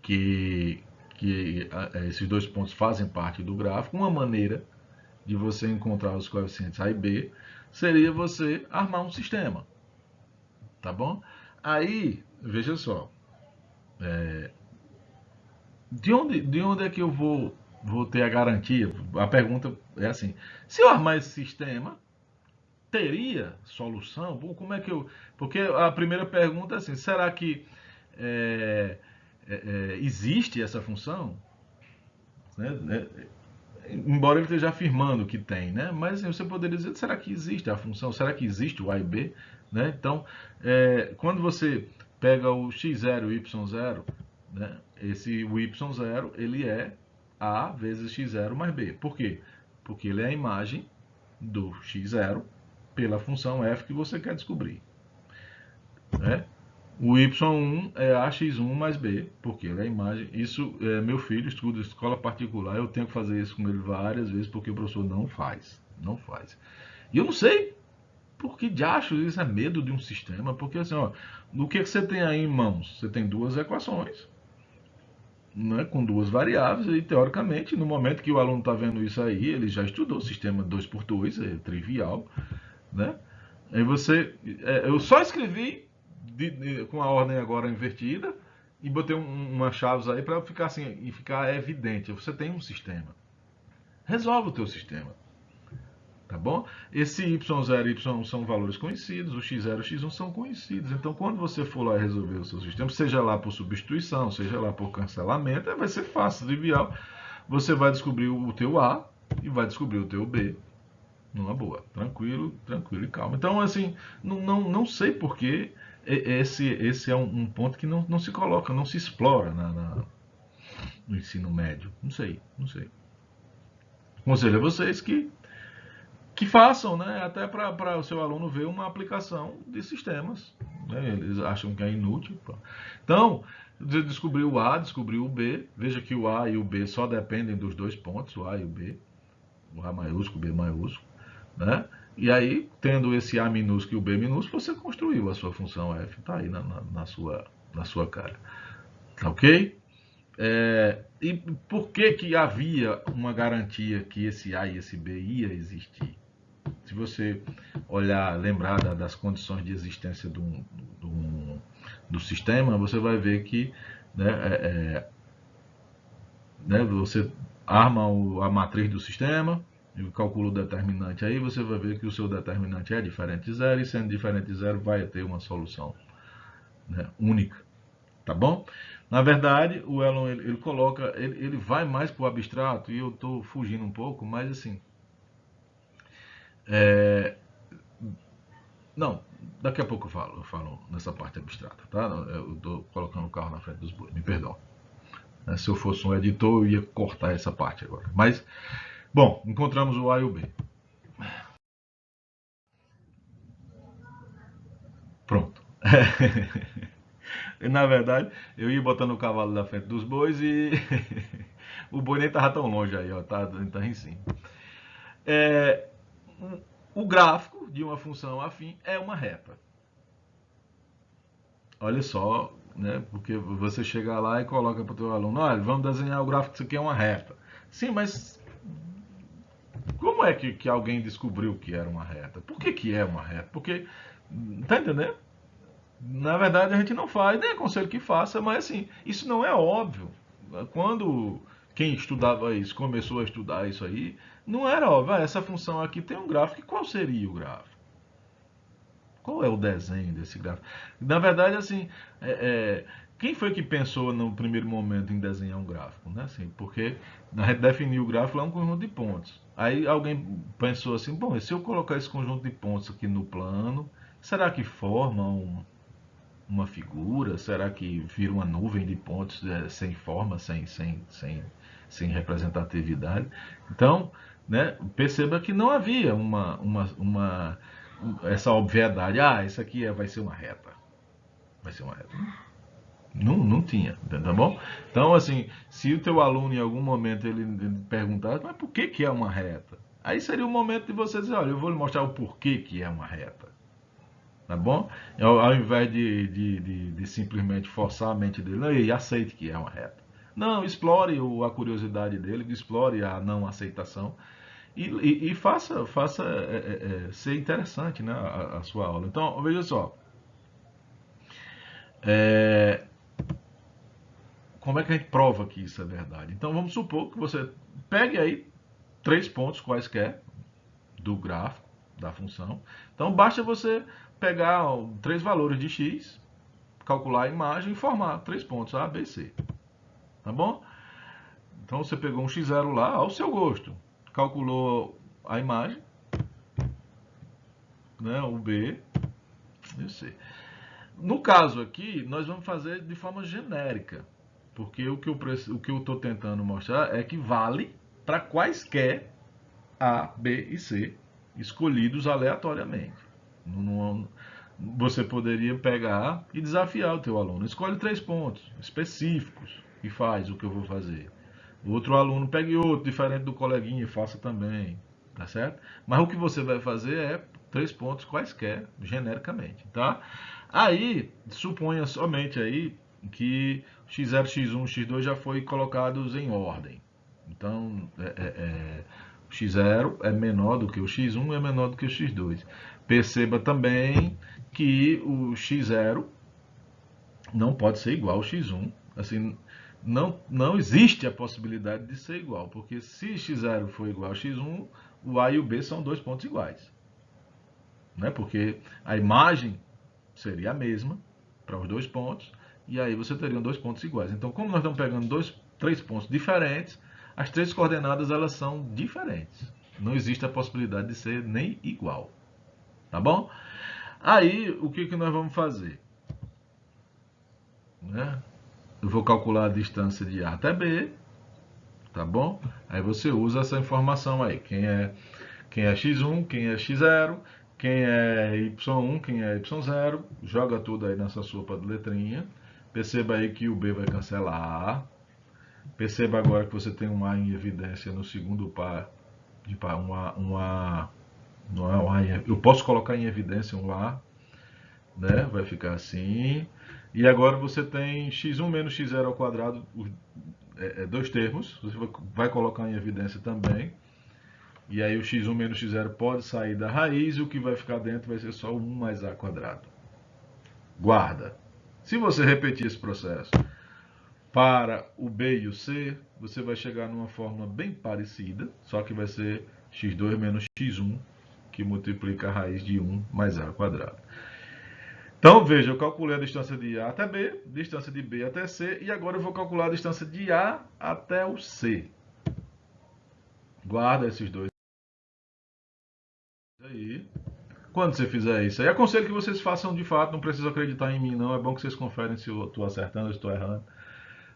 que, que esses 2 pontos fazem parte do gráfico, uma maneira de você encontrar os coeficientes A e B seria você armar um sistema. Tá bom? Aí, veja só. De onde é que eu vou ter a garantia? A pergunta é assim: se eu armar esse sistema, teria solução? Bom, como é que eu. Porque a primeira pergunta é assim: será que é, existe essa função? Né? Embora ele esteja afirmando que tem, né? Mas assim, você poderia dizer: será que existe a função? Será que existe o A e B? Né? Então, quando você pega o x0 e o y0, né? O y0 ele é A vezes x0 mais B. Por quê? Porque ele é a imagem do x0 pela função f que você quer descobrir. Né? O y1 é ax1 mais b, porque ele é a imagem. Isso, meu filho estuda escola particular, eu tenho que fazer isso com ele várias vezes, porque o professor não faz. Não faz. E eu não sei. Por que diacho isso é medo de um sistema? Porque assim, ó, o que você tem aí em mãos? Você tem duas equações, né, com duas variáveis, e teoricamente, no momento que o aluno está vendo isso aí, ele já estudou o sistema 2 por 2, é trivial, né? Aí eu só escrevi com a ordem agora invertida e botei umas chaves aí para ficar assim e ficar evidente. Você tem um sistema, resolve o teu sistema, tá bom? Esse y0 e y são valores conhecidos, o x0 e o x1 são conhecidos. Então, quando você for lá resolver o seu sistema, seja lá por substituição, seja lá por cancelamento, vai ser fácil, trivial. Você vai descobrir o teu A e vai descobrir o teu B numa boa, tranquilo, tranquilo e calmo. Então, assim, não sei porque esse é um ponto que não se coloca, não se explora no ensino médio. Não sei, não sei. Aconselho a vocês que façam, né, até para o seu aluno ver uma aplicação de sistemas. Né, eles acham que é inútil. Pô. Então, você descobriu o A, descobriu o B. Veja que o A e o B só dependem dos dois pontos, o A e o B. O A maiúsculo, o B maiúsculo. Né? E aí, tendo esse A minúsculo e o B minúsculo, você construiu a sua função f. Está aí na sua cara. Tá ok? E por que havia uma garantia que esse A e esse B ia existir? Se você olhar, lembrar das condições de existência do sistema, você vai ver que, né, você arma a matriz do sistema e calcula o determinante aí, você vai ver que o seu determinante é diferente de zero, e sendo diferente de zero vai ter uma solução, né, única. Tá bom? Na verdade, o Elon ele coloca, ele vai mais para o abstrato, e eu estou fugindo um pouco, mas assim, não, daqui a pouco eu falo nessa parte abstrata, tá? Eu estou colocando o carro na frente dos bois, me perdão. Se eu fosse um editor, eu ia cortar essa parte agora. Mas, bom, encontramos o A e o B. Pronto. Na verdade, eu ia botando o cavalo na frente dos bois e o boi nem estava tão longe aí, ó, tá em cima. É, o gráfico de uma função afim é uma reta. Olha só, né? Porque você chega lá e coloca para o teu aluno, olha, vamos desenhar o gráfico, isso aqui é uma reta. Sim, mas como é que alguém descobriu que era uma reta? Por que é uma reta? Porque, tá entendendo? Na verdade a gente não faz, nem aconselho que faça, mas assim, isso não é óbvio. Quando quem estudava isso começou a estudar isso aí, não era óbvio, essa função aqui tem um gráfico, e qual seria o gráfico? Qual é o desenho desse gráfico? Na verdade, assim, quem foi que pensou no primeiro momento em desenhar um gráfico? Né? Assim, porque a gente definiu o gráfico é um conjunto de pontos. Aí alguém pensou assim, bom, e se eu colocar esse conjunto de pontos aqui no plano, será que forma uma figura? Será que vira uma nuvem de pontos sem forma, sem representatividade? Então, né, perceba que não havia essa obviedade. Ah, isso aqui vai ser uma reta. Vai ser uma reta. Não tinha, tá bom? Então, assim, se o teu aluno em algum momento ele perguntar, mas por que é uma reta? Aí seria o momento de você dizer, olha, eu vou lhe mostrar o porquê que é uma reta. Tá bom? Ao invés de simplesmente forçar a mente dele, não, e aceite que é uma reta. Não, explore a curiosidade dele, explore a não aceitação e faça ser interessante, né, a sua aula. Então, veja só, é, como é que a gente prova que isso é verdade? Então, vamos supor que você pegue aí 3 pontos quaisquer do gráfico, da função. Então, basta você pegar 3 valores de x, calcular a imagem e formar 3 pontos, A, B, C. Tá bom? Então você pegou um x0 lá ao seu gosto, calculou a imagem, né, o B e o C. No caso aqui, nós vamos fazer de forma genérica, porque o que eu estou tentando mostrar é que vale para quaisquer A, B e C, escolhidos aleatoriamente. Você poderia pegar e desafiar o teu aluno. Escolhe 3 pontos específicos e faz o que eu vou fazer. O outro aluno pegue outro, diferente do coleguinha, e faça também. Tá certo? Mas o que você vai fazer é 3 pontos quaisquer, genericamente, tá? Aí, suponha somente aí que x0, x1, x2 já foi colocados em ordem. Então, o x0 é menor do que o x1 e é menor do que o x2. Perceba também que o x0 não pode ser igual ao x1. Assim, não existe a possibilidade de ser igual, porque se x0 for igual ao x1, o A e o B são dois pontos iguais. Né? Porque a imagem seria a mesma para os dois pontos, e aí você teria dois pontos iguais. Então, como nós estamos pegando três pontos diferentes, as três coordenadas elas são diferentes. Não existe a possibilidade de ser nem igual. Tá bom? Aí, o que nós vamos fazer? Né? Eu vou calcular a distância de A até B, tá bom? Aí você usa essa informação aí. Quem é x1, quem é x0, quem é y1, quem é y0. Joga tudo aí nessa sopa de letrinha. Perceba aí que o B vai cancelar. Perceba agora que você tem um A em evidência no segundo par. Eu posso colocar em evidência um A, né? Vai ficar assim. E agora você tem x1 menos x0 ao quadrado, dois termos. Você vai colocar em evidência também. E aí o x1 menos x0 pode sair da raiz e o que vai ficar dentro vai ser só 1 mais a quadrado. Guarda. Se você repetir esse processo para o B e o C, você vai chegar numa fórmula bem parecida, só que vai ser x2 menos x1, que multiplica a raiz de 1 mais a quadrado. Então, veja, eu calculei a distância de A até B, distância de B até C, e agora eu vou calcular a distância de A até o C. Guarda esses dois aí. Quando você fizer isso aí, aconselho que vocês façam de fato, não precisa acreditar em mim não, é bom que vocês conferem se eu estou acertando ou estou errando,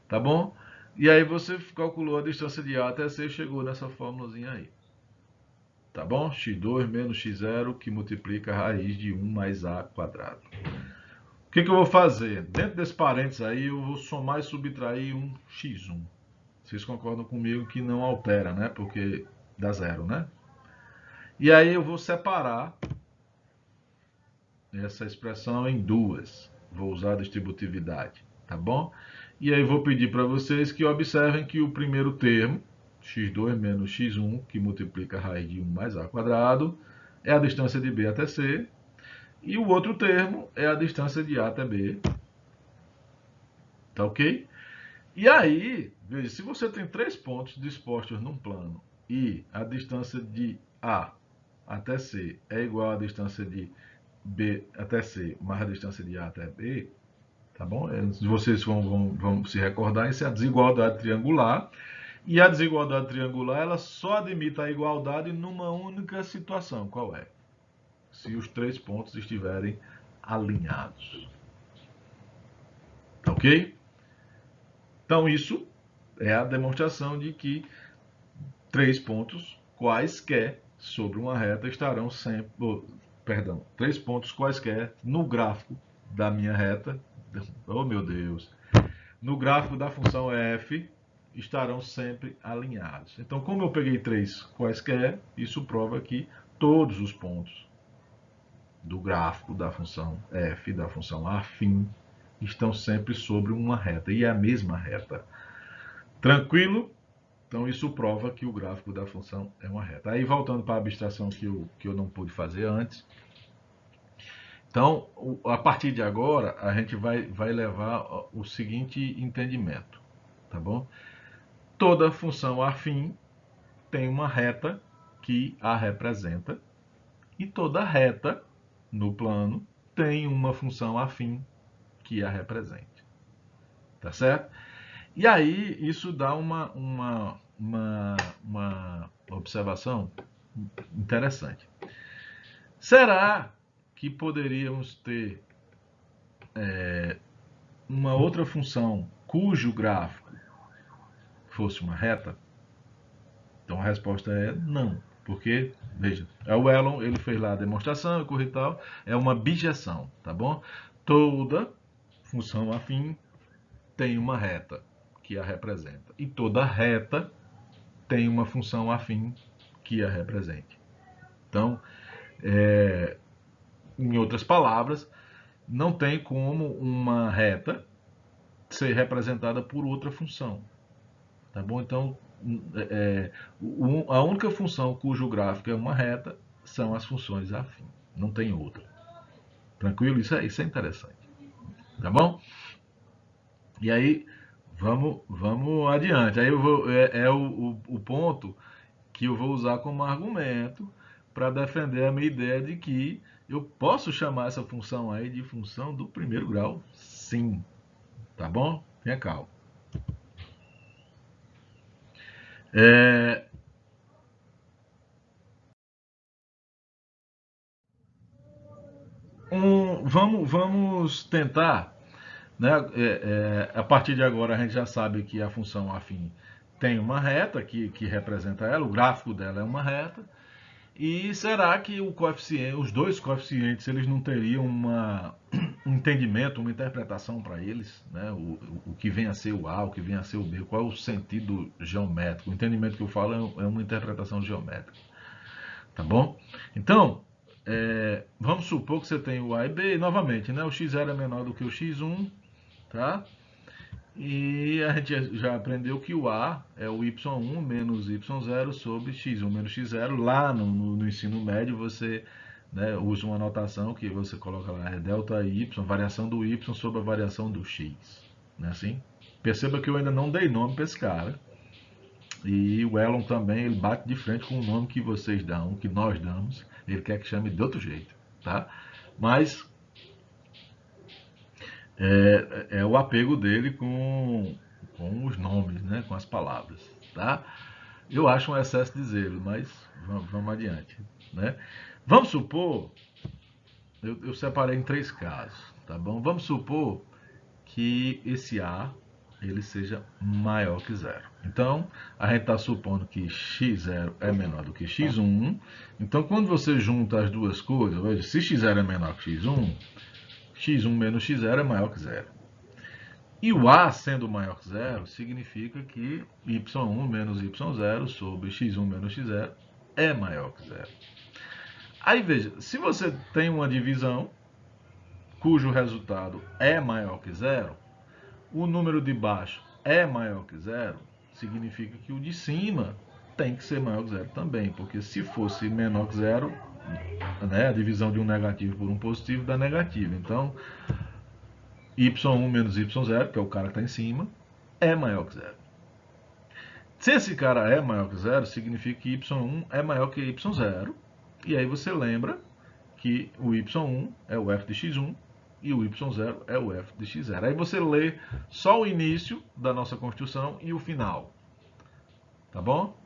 tá bom? E aí você calculou a distância de A até C e chegou nessa fórmulazinha aí, tá bom? x2 menos x0 que multiplica a raiz de 1 mais a quadrado. O que eu vou fazer? Dentro desse parênteses aí eu vou somar e subtrair um x1. Vocês concordam comigo que não altera, né? Porque dá zero, né? E aí eu vou separar essa expressão em duas. Vou usar a distributividade, tá bom? E aí vou pedir para vocês que observem que o primeiro termo, x2 menos x1, que multiplica a raiz de 1 mais a quadrado, é a distância de B até C. E o outro termo é a distância de A até B. Tá ok? E aí, veja, se você tem três pontos dispostos num plano e a distância de A até C é igual à distância de B até C mais a distância de A até B, tá bom? Vocês vão se recordar, isso é a desigualdade triangular. E a desigualdade triangular, ela só admite a igualdade numa única situação. Qual é? Se os três pontos estiverem alinhados. Tá ok? Então, isso é a demonstração de que três pontos quaisquer sobre uma reta estarão sempre... três pontos quaisquer no gráfico da minha reta, oh meu Deus, no gráfico da função f, estarão sempre alinhados. Então, como eu peguei três quaisquer, isso prova que todos os pontos do gráfico da função f, da função afim, estão sempre sobre uma reta, e é a mesma reta. Tranquilo? Então, isso prova que o gráfico da função é uma reta. Aí, voltando para a abstração que eu não pude fazer antes. Então, a partir de agora, a gente vai levar o seguinte entendimento, tá bom? Toda função afim tem uma reta que a representa, e toda reta no plano tem uma função afim que a represente. Tá certo? E aí, isso dá uma observação interessante. Será que poderíamos ter uma outra função cujo gráfico fosse uma reta? Então a resposta é não. Porque, veja, o Elon ele fez lá a demonstração e tal, é uma bijeção, tá bom? Toda função afim tem uma reta que a representa. E toda reta tem uma função afim que a represente. Então, Em outras palavras, não tem como uma reta ser representada por outra função. Tá bom? Então, a única função cujo gráfico é uma reta são as funções afins. Não tem outra. Tranquilo? Isso é interessante. Tá bom? E aí, vamos adiante. Aí o ponto que eu vou usar como argumento para defender a minha ideia de que eu posso chamar essa função aí de função do primeiro grau, sim. Tá bom? Tenha calma. Vamos tentar, né? A partir de agora a gente já sabe que a função afim tem uma reta que representa ela, o gráfico dela é uma reta. E será que os dois coeficientes, eles não teriam um entendimento, uma interpretação para eles, né? O que vem a ser o A, o que vem a ser o B, qual é o sentido geométrico? O entendimento que eu falo é uma interpretação geométrica, tá bom? Então, vamos supor que você tem o A e B, e novamente, né? O x0 é menor do que o x1, tá? E a gente já aprendeu que o A é o y1 menos y0 sobre x1 menos x0. Lá no ensino médio você, né, usa uma notação que você coloca lá, é delta y, variação do y sobre a variação do x. Não é assim? Perceba que eu ainda não dei nome para esse cara. E o Elon também, ele bate de frente com o nome que vocês dão, que nós damos. Ele quer que chame de outro jeito, tá? Mas é o apego dele com os nomes, né? Com as palavras, tá? Eu acho um excesso de zelo, mas vamos adiante, né? Vamos supor, eu separei em três casos, tá bom? Vamos supor que esse A ele seja maior que zero. Então, a gente está supondo que x0 é menor do que x1. Então, quando você junta as duas coisas, veja, se x0 é menor que x1, x1 menos x0 é maior que zero. E o A sendo maior que zero, significa que y1 menos y0 sobre x1 menos x0 é maior que zero. Aí veja, se você tem uma divisão cujo resultado é maior que zero, o número de baixo é maior que zero, significa que o de cima tem que ser maior que zero também, porque se fosse menor que zero, né, a divisão de um negativo por um positivo dá negativo. Então, y1 menos y0, que é o cara que está em cima, é maior que zero. Se esse cara é maior que zero, significa que y1 é maior que y0. E aí você lembra que o y1 é o f de x1 e o y0 é o f de x0. Aí você lê só o início da nossa construção e o final. Tá bom?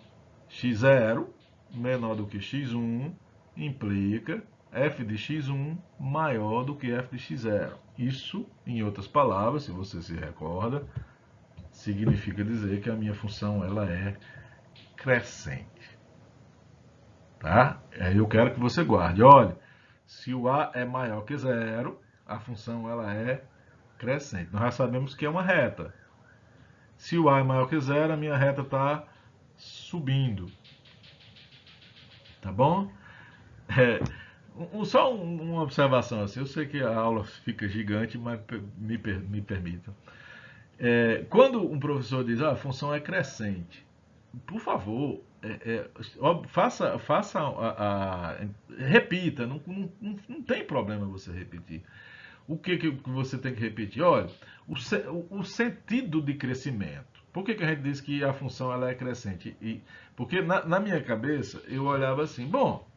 x0 menor do que x1 implica f de x1 maior do que f de x0. Isso, em outras palavras, se você se recorda, significa dizer que a minha função ela é crescente. Tá? Aí eu quero que você guarde. Olha, se o A é maior que zero, a função ela é crescente. Nós já sabemos que é uma reta. Se o A é maior que zero, a minha reta está subindo. Tá bom? Só uma observação assim. Eu sei que a aula fica gigante, mas me permitam. Quando um professor diz a função é crescente, por favor, faça repita, não tem problema você repetir. O que você tem que repetir? Olha, o sentido de crescimento. Por que a gente diz que a função ela é crescente? Porque na minha cabeça eu olhava assim, bom,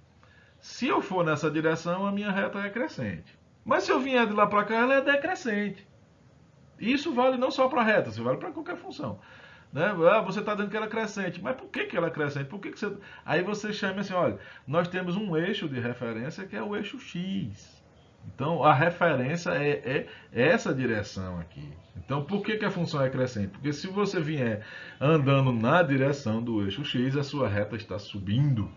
se eu for nessa direção, a minha reta é crescente. Mas se eu vier de lá para cá, ela é decrescente. E isso vale não só para reta, isso vale para qualquer função. Né? Ah, você está dizendo que ela é crescente, mas por que ela é crescente? Por que você... Aí você chama assim, olha, nós temos um eixo de referência que é o eixo X. Então a referência é essa direção aqui. Então por que a função é crescente? Porque se você vier andando na direção do eixo X, a sua reta está subindo.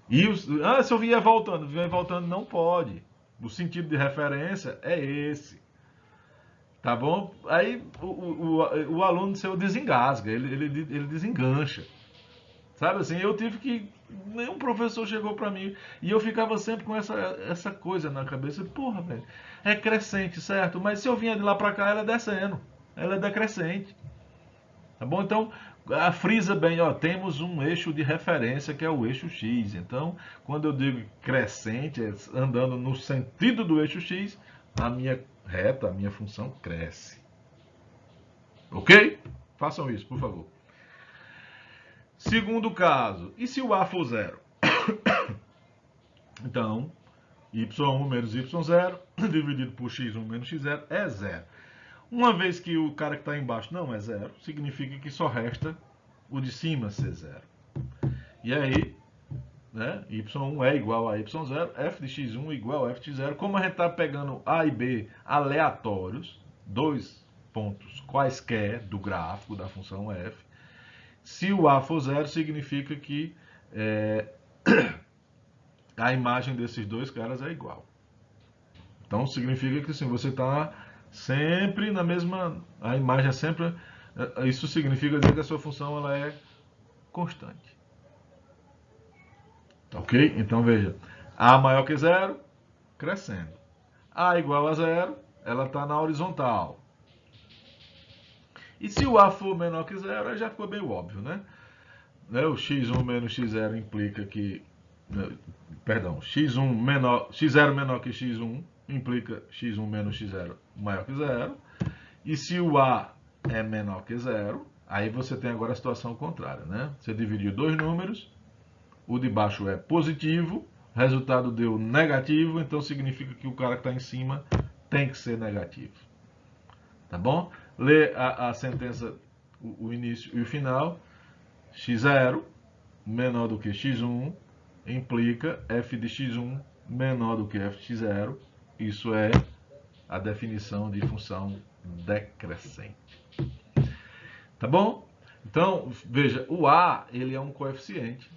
E se eu vier voltando, não pode. O sentido de referência é esse. Tá bom? Aí o aluno seu desengasga, ele desengancha. Sabe assim, eu tive que Nenhum professor chegou para mim. E eu ficava sempre com essa coisa na cabeça. Porra, velho, é crescente, certo? Mas se eu vinha de lá para cá, ela é descendo. Ela é decrescente. Tá bom? Então, frisa bem, ó, temos um eixo de referência que é o eixo X. Então, quando eu digo crescente, é andando no sentido do eixo X, a minha reta, a minha função cresce. Ok? Façam isso, por favor. Segundo caso, e se o A for zero? Então, y1 menos y0 dividido por x1 menos x0 é zero. Uma vez que o cara que está embaixo não é zero, significa que só resta o de cima ser zero. E aí, né, y1 é igual a y0, f de x1 igual a f de x0. Como a gente está pegando a e b aleatórios, dois pontos quaisquer do gráfico da função f, se o a for zero, significa que a imagem desses dois caras é igual. Então significa que assim, você está sempre na mesma. A imagem é sempre. Isso significa dizer que a sua função ela é constante. Ok? Então veja. A maior que zero, crescendo. A igual a zero, ela está na horizontal. E se o A for menor que zero, aí já ficou bem óbvio, né? O x1 menos x0 implica que. Perdão, x0 menor que x1 implica x1 menos x0 maior que zero. E se o A é menor que zero, aí você tem agora a situação contrária, né? Você dividiu dois números, o de baixo é positivo, resultado deu negativo, então significa que o cara que está em cima tem que ser negativo. Tá bom? Lê a sentença, o início e o final. x0 menor do que x1 implica f de x1 menor do que f de x0. Isso é a definição de função decrescente. Tá bom? Então, veja, o A ele é um coeficiente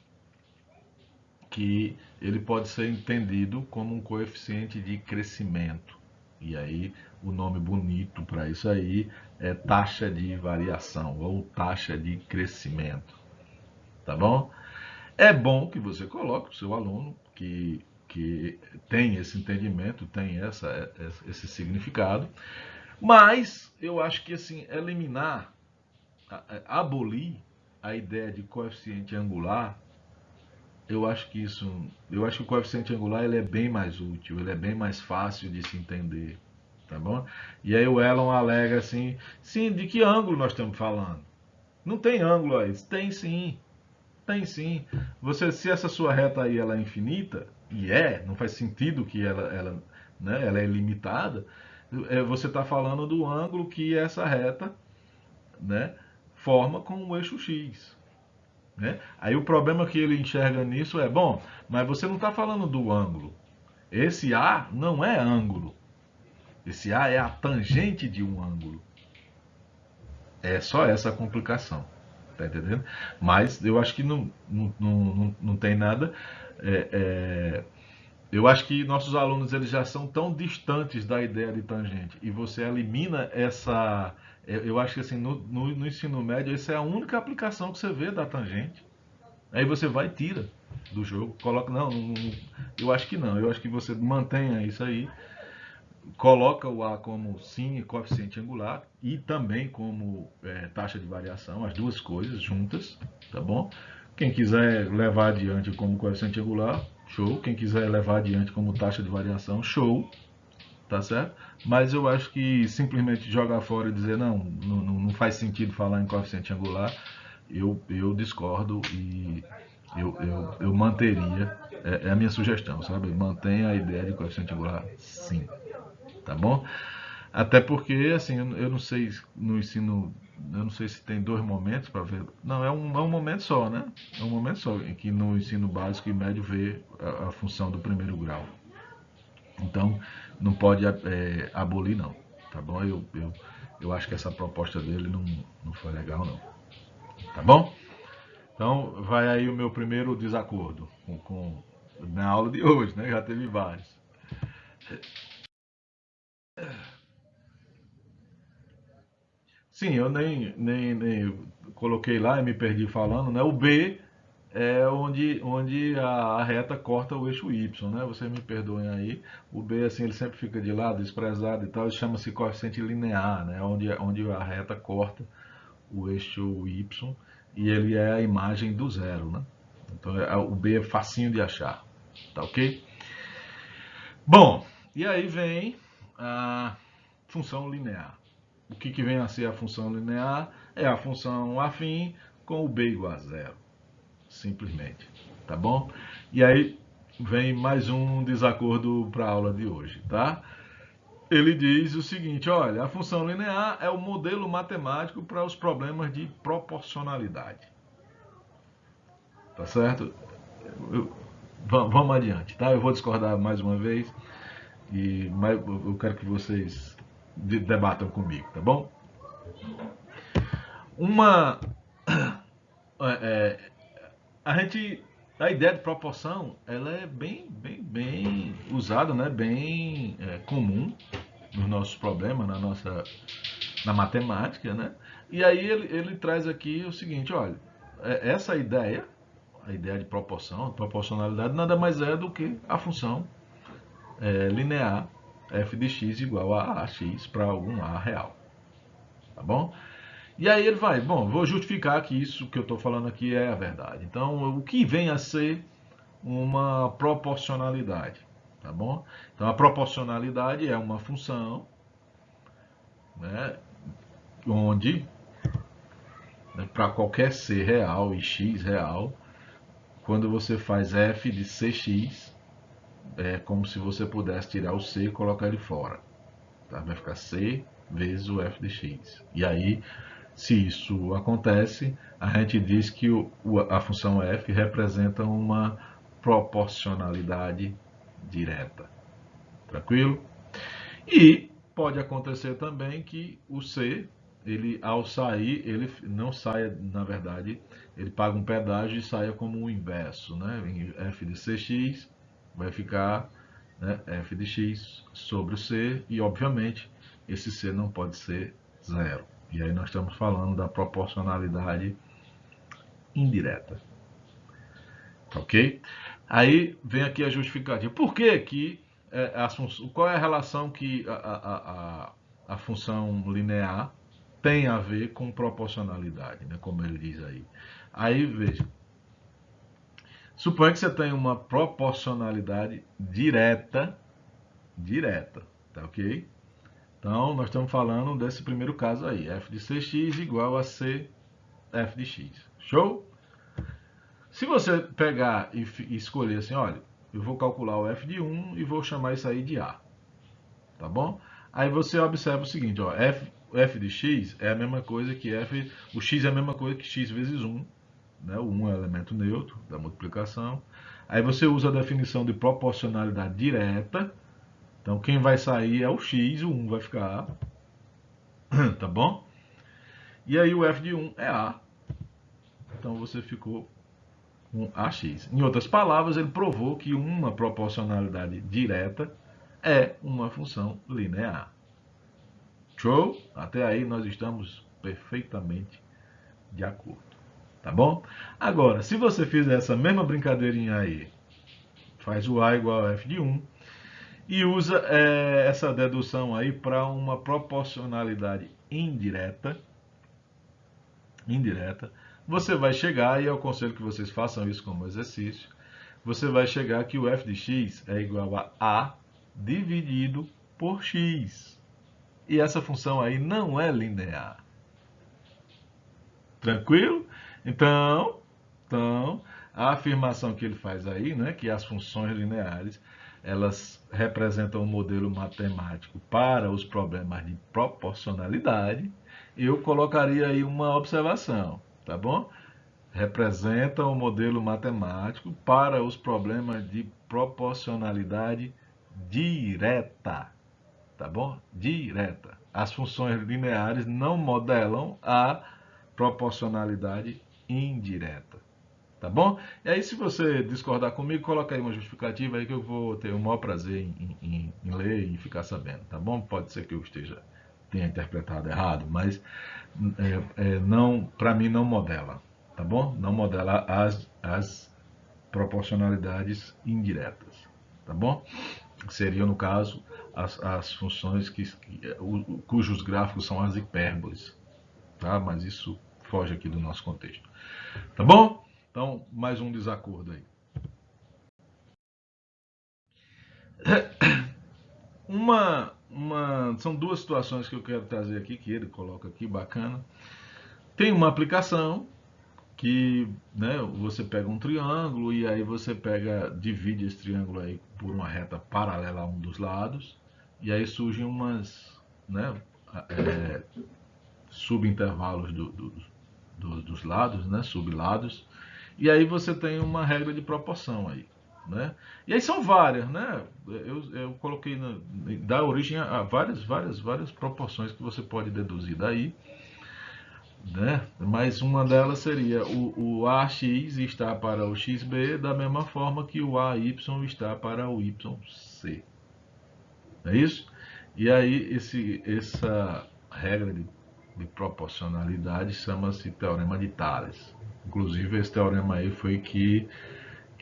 que ele pode ser entendido como um coeficiente de crescimento. E aí, o nome bonito para isso aí é taxa de variação ou taxa de crescimento. Tá bom? É bom que você coloque o seu aluno que tem esse entendimento, tem esse significado, mas eu acho que assim, eliminar, abolir a ideia de coeficiente angular, eu acho que o coeficiente angular ele é bem mais útil, ele é bem mais fácil de se entender, tá bom? E aí o Elon alega assim, sim, de que ângulo nós estamos falando? Não tem ângulo aí, tem sim. Tem sim. Se essa sua reta aí ela é infinita, e não faz sentido que ela é ilimitada, você está falando do ângulo que essa reta, né, forma com o eixo X. Né? Aí o problema que ele enxerga nisso é, bom, mas você não está falando do ângulo. Esse A não é ângulo. Esse A é a tangente de um ângulo. É só essa a complicação. Tá entendendo? Mas eu acho que não tem nada. Eu acho que nossos alunos eles já são tão distantes da ideia de tangente e você elimina essa. Eu acho que assim, no ensino médio, essa é a única aplicação que você vê da tangente. Aí você vai e tira do jogo, coloca. Eu acho que não. Eu acho que você mantenha isso aí, coloca o A como sim coeficiente angular e também como taxa de variação, as duas coisas juntas, tá bom? Quem quiser levar adiante como coeficiente angular, show. Quem quiser levar adiante como taxa de variação, show, tá certo? Mas eu acho que simplesmente jogar fora e dizer não faz sentido falar em coeficiente angular, eu discordo e eu manteria, é a minha sugestão, sabe? Mantenha a ideia de coeficiente angular, sim. Tá bom? Até porque, assim, eu não sei no ensino, eu não sei se tem dois momentos para ver. Não, é um momento só, né? É um momento só em que no ensino básico e médio vê a função do primeiro grau. Então, não pode abolir, não. Tá bom? Eu acho que essa proposta dele não foi legal, não. Tá bom? Então, vai aí o meu primeiro desacordo na aula de hoje, né? Já teve vários. Sim, eu nem coloquei lá e me perdi falando, né? O B é onde a reta corta o eixo Y, né? Vocês me perdoem aí. O B, assim, ele sempre fica de lado, desprezado e tal. Ele chama-se coeficiente linear, né? Onde a reta corta o eixo Y e ele é a imagem do zero, né? Então, o B é facinho de achar, tá ok? Bom, e aí vem a função linear. O que vem a ser a função linear? É a função afim com o B igual a zero, simplesmente, tá bom? E aí vem mais um desacordo para a aula de hoje, tá? Ele diz o seguinte, olha, a função linear é o modelo matemático para os problemas de proporcionalidade. Tá certo? Vamos adiante, tá? Eu vou discordar mais uma vez, mas eu quero que vocês debatam comigo, tá bom? É, a ideia de proporção, ela é bem usada, né? Bem comum nos nossos problemas, na matemática, né? E aí ele traz aqui o seguinte, olha, essa ideia, a ideia de proporcionalidade, nada mais é do que a função linear f de x igual a x para algum a real, tá bom? E aí ele vai, bom, vou justificar que isso que eu estou falando aqui é a verdade. Então, o que vem a ser uma proporcionalidade, tá bom? Então, a proporcionalidade é uma função, né, onde, né, para qualquer c real e x real, quando você faz f de cx, é como se você pudesse tirar o c e colocar ele fora. Tá? Vai ficar c vezes o f de x. E aí, se isso acontece, a gente diz que a função f representa uma proporcionalidade direta. Tranquilo? E pode acontecer também que o c, ele ao sair, ele não saia, na verdade, ele paga um pedágio e saia como o inverso, né? F de cx vai ficar, né, f de x sobre o c, e obviamente esse c não pode ser zero. E aí nós estamos falando da proporcionalidade indireta. Ok? Aí vem aqui a justificativa. Por que qual é a relação que a função linear tem a ver com proporcionalidade, né? Como ele diz aí. Aí veja. Suponha que você tem uma proporcionalidade direta, tá ok? Então, nós estamos falando desse primeiro caso aí, f de cx igual a c f de x. Show? Se você pegar e escolher assim, olha, eu vou calcular o f de 1 e vou chamar isso aí de a, tá bom? Aí você observa o seguinte, ó, f de x é a mesma coisa que o x é a mesma coisa que x vezes 1, né? O 1 é o elemento neutro da multiplicação. Aí você usa a definição de proporcionalidade direta. Então quem vai sair é o x, o 1 vai ficar a, tá bom? E aí o f de 1 é a. Então você ficou com ax. Em outras palavras, ele provou que uma proporcionalidade direta é uma função linear. Show? Até aí nós estamos perfeitamente de acordo. Tá bom? Agora, se você fizer essa mesma brincadeirinha aí, faz o a igual a f de 1 e usa essa dedução aí para uma proporcionalidade indireta, você vai chegar, e eu aconselho que vocês façam isso como exercício, você vai chegar que o f de x é igual a dividido por x. E essa função aí não é linear. Tranquilo? Então, a afirmação que ele faz aí, né, que as funções lineares, elas representam um modelo matemático para os problemas de proporcionalidade, eu colocaria aí uma observação, tá bom? Representam um modelo matemático para os problemas de proporcionalidade direta, tá bom? Direta. As funções lineares não modelam a proporcionalidade indireta, tá bom? E aí, se você discordar comigo, coloca aí uma justificativa aí que eu vou ter o maior prazer em ler e ficar sabendo, tá bom? Pode ser que eu tenha interpretado errado, mas não, para mim não modela, tá bom? Não modela as proporcionalidades indiretas, tá bom? Seriam, no caso, as funções cujos gráficos são as hipérboles, tá? Mas isso foge aqui do nosso contexto, tá bom? Então, mais um desacordo aí. São duas situações que eu quero trazer aqui, que ele coloca aqui, bacana. Tem uma aplicação que, né, você pega um triângulo e aí você divide esse triângulo aí por uma reta paralela a um dos lados, e aí surgem umas, né, subintervalos dos lados, né, sublados, e aí você tem uma regra de proporção aí, né? E aí são várias, né? Eu coloquei dá origem a várias proporções que você pode deduzir daí, né? Mas uma delas seria o AX está para o XB da mesma forma que o AY está para o YC. É isso? E aí essa regra de proporcionalidade chama-se Teorema de Tales. Inclusive esse teorema aí foi que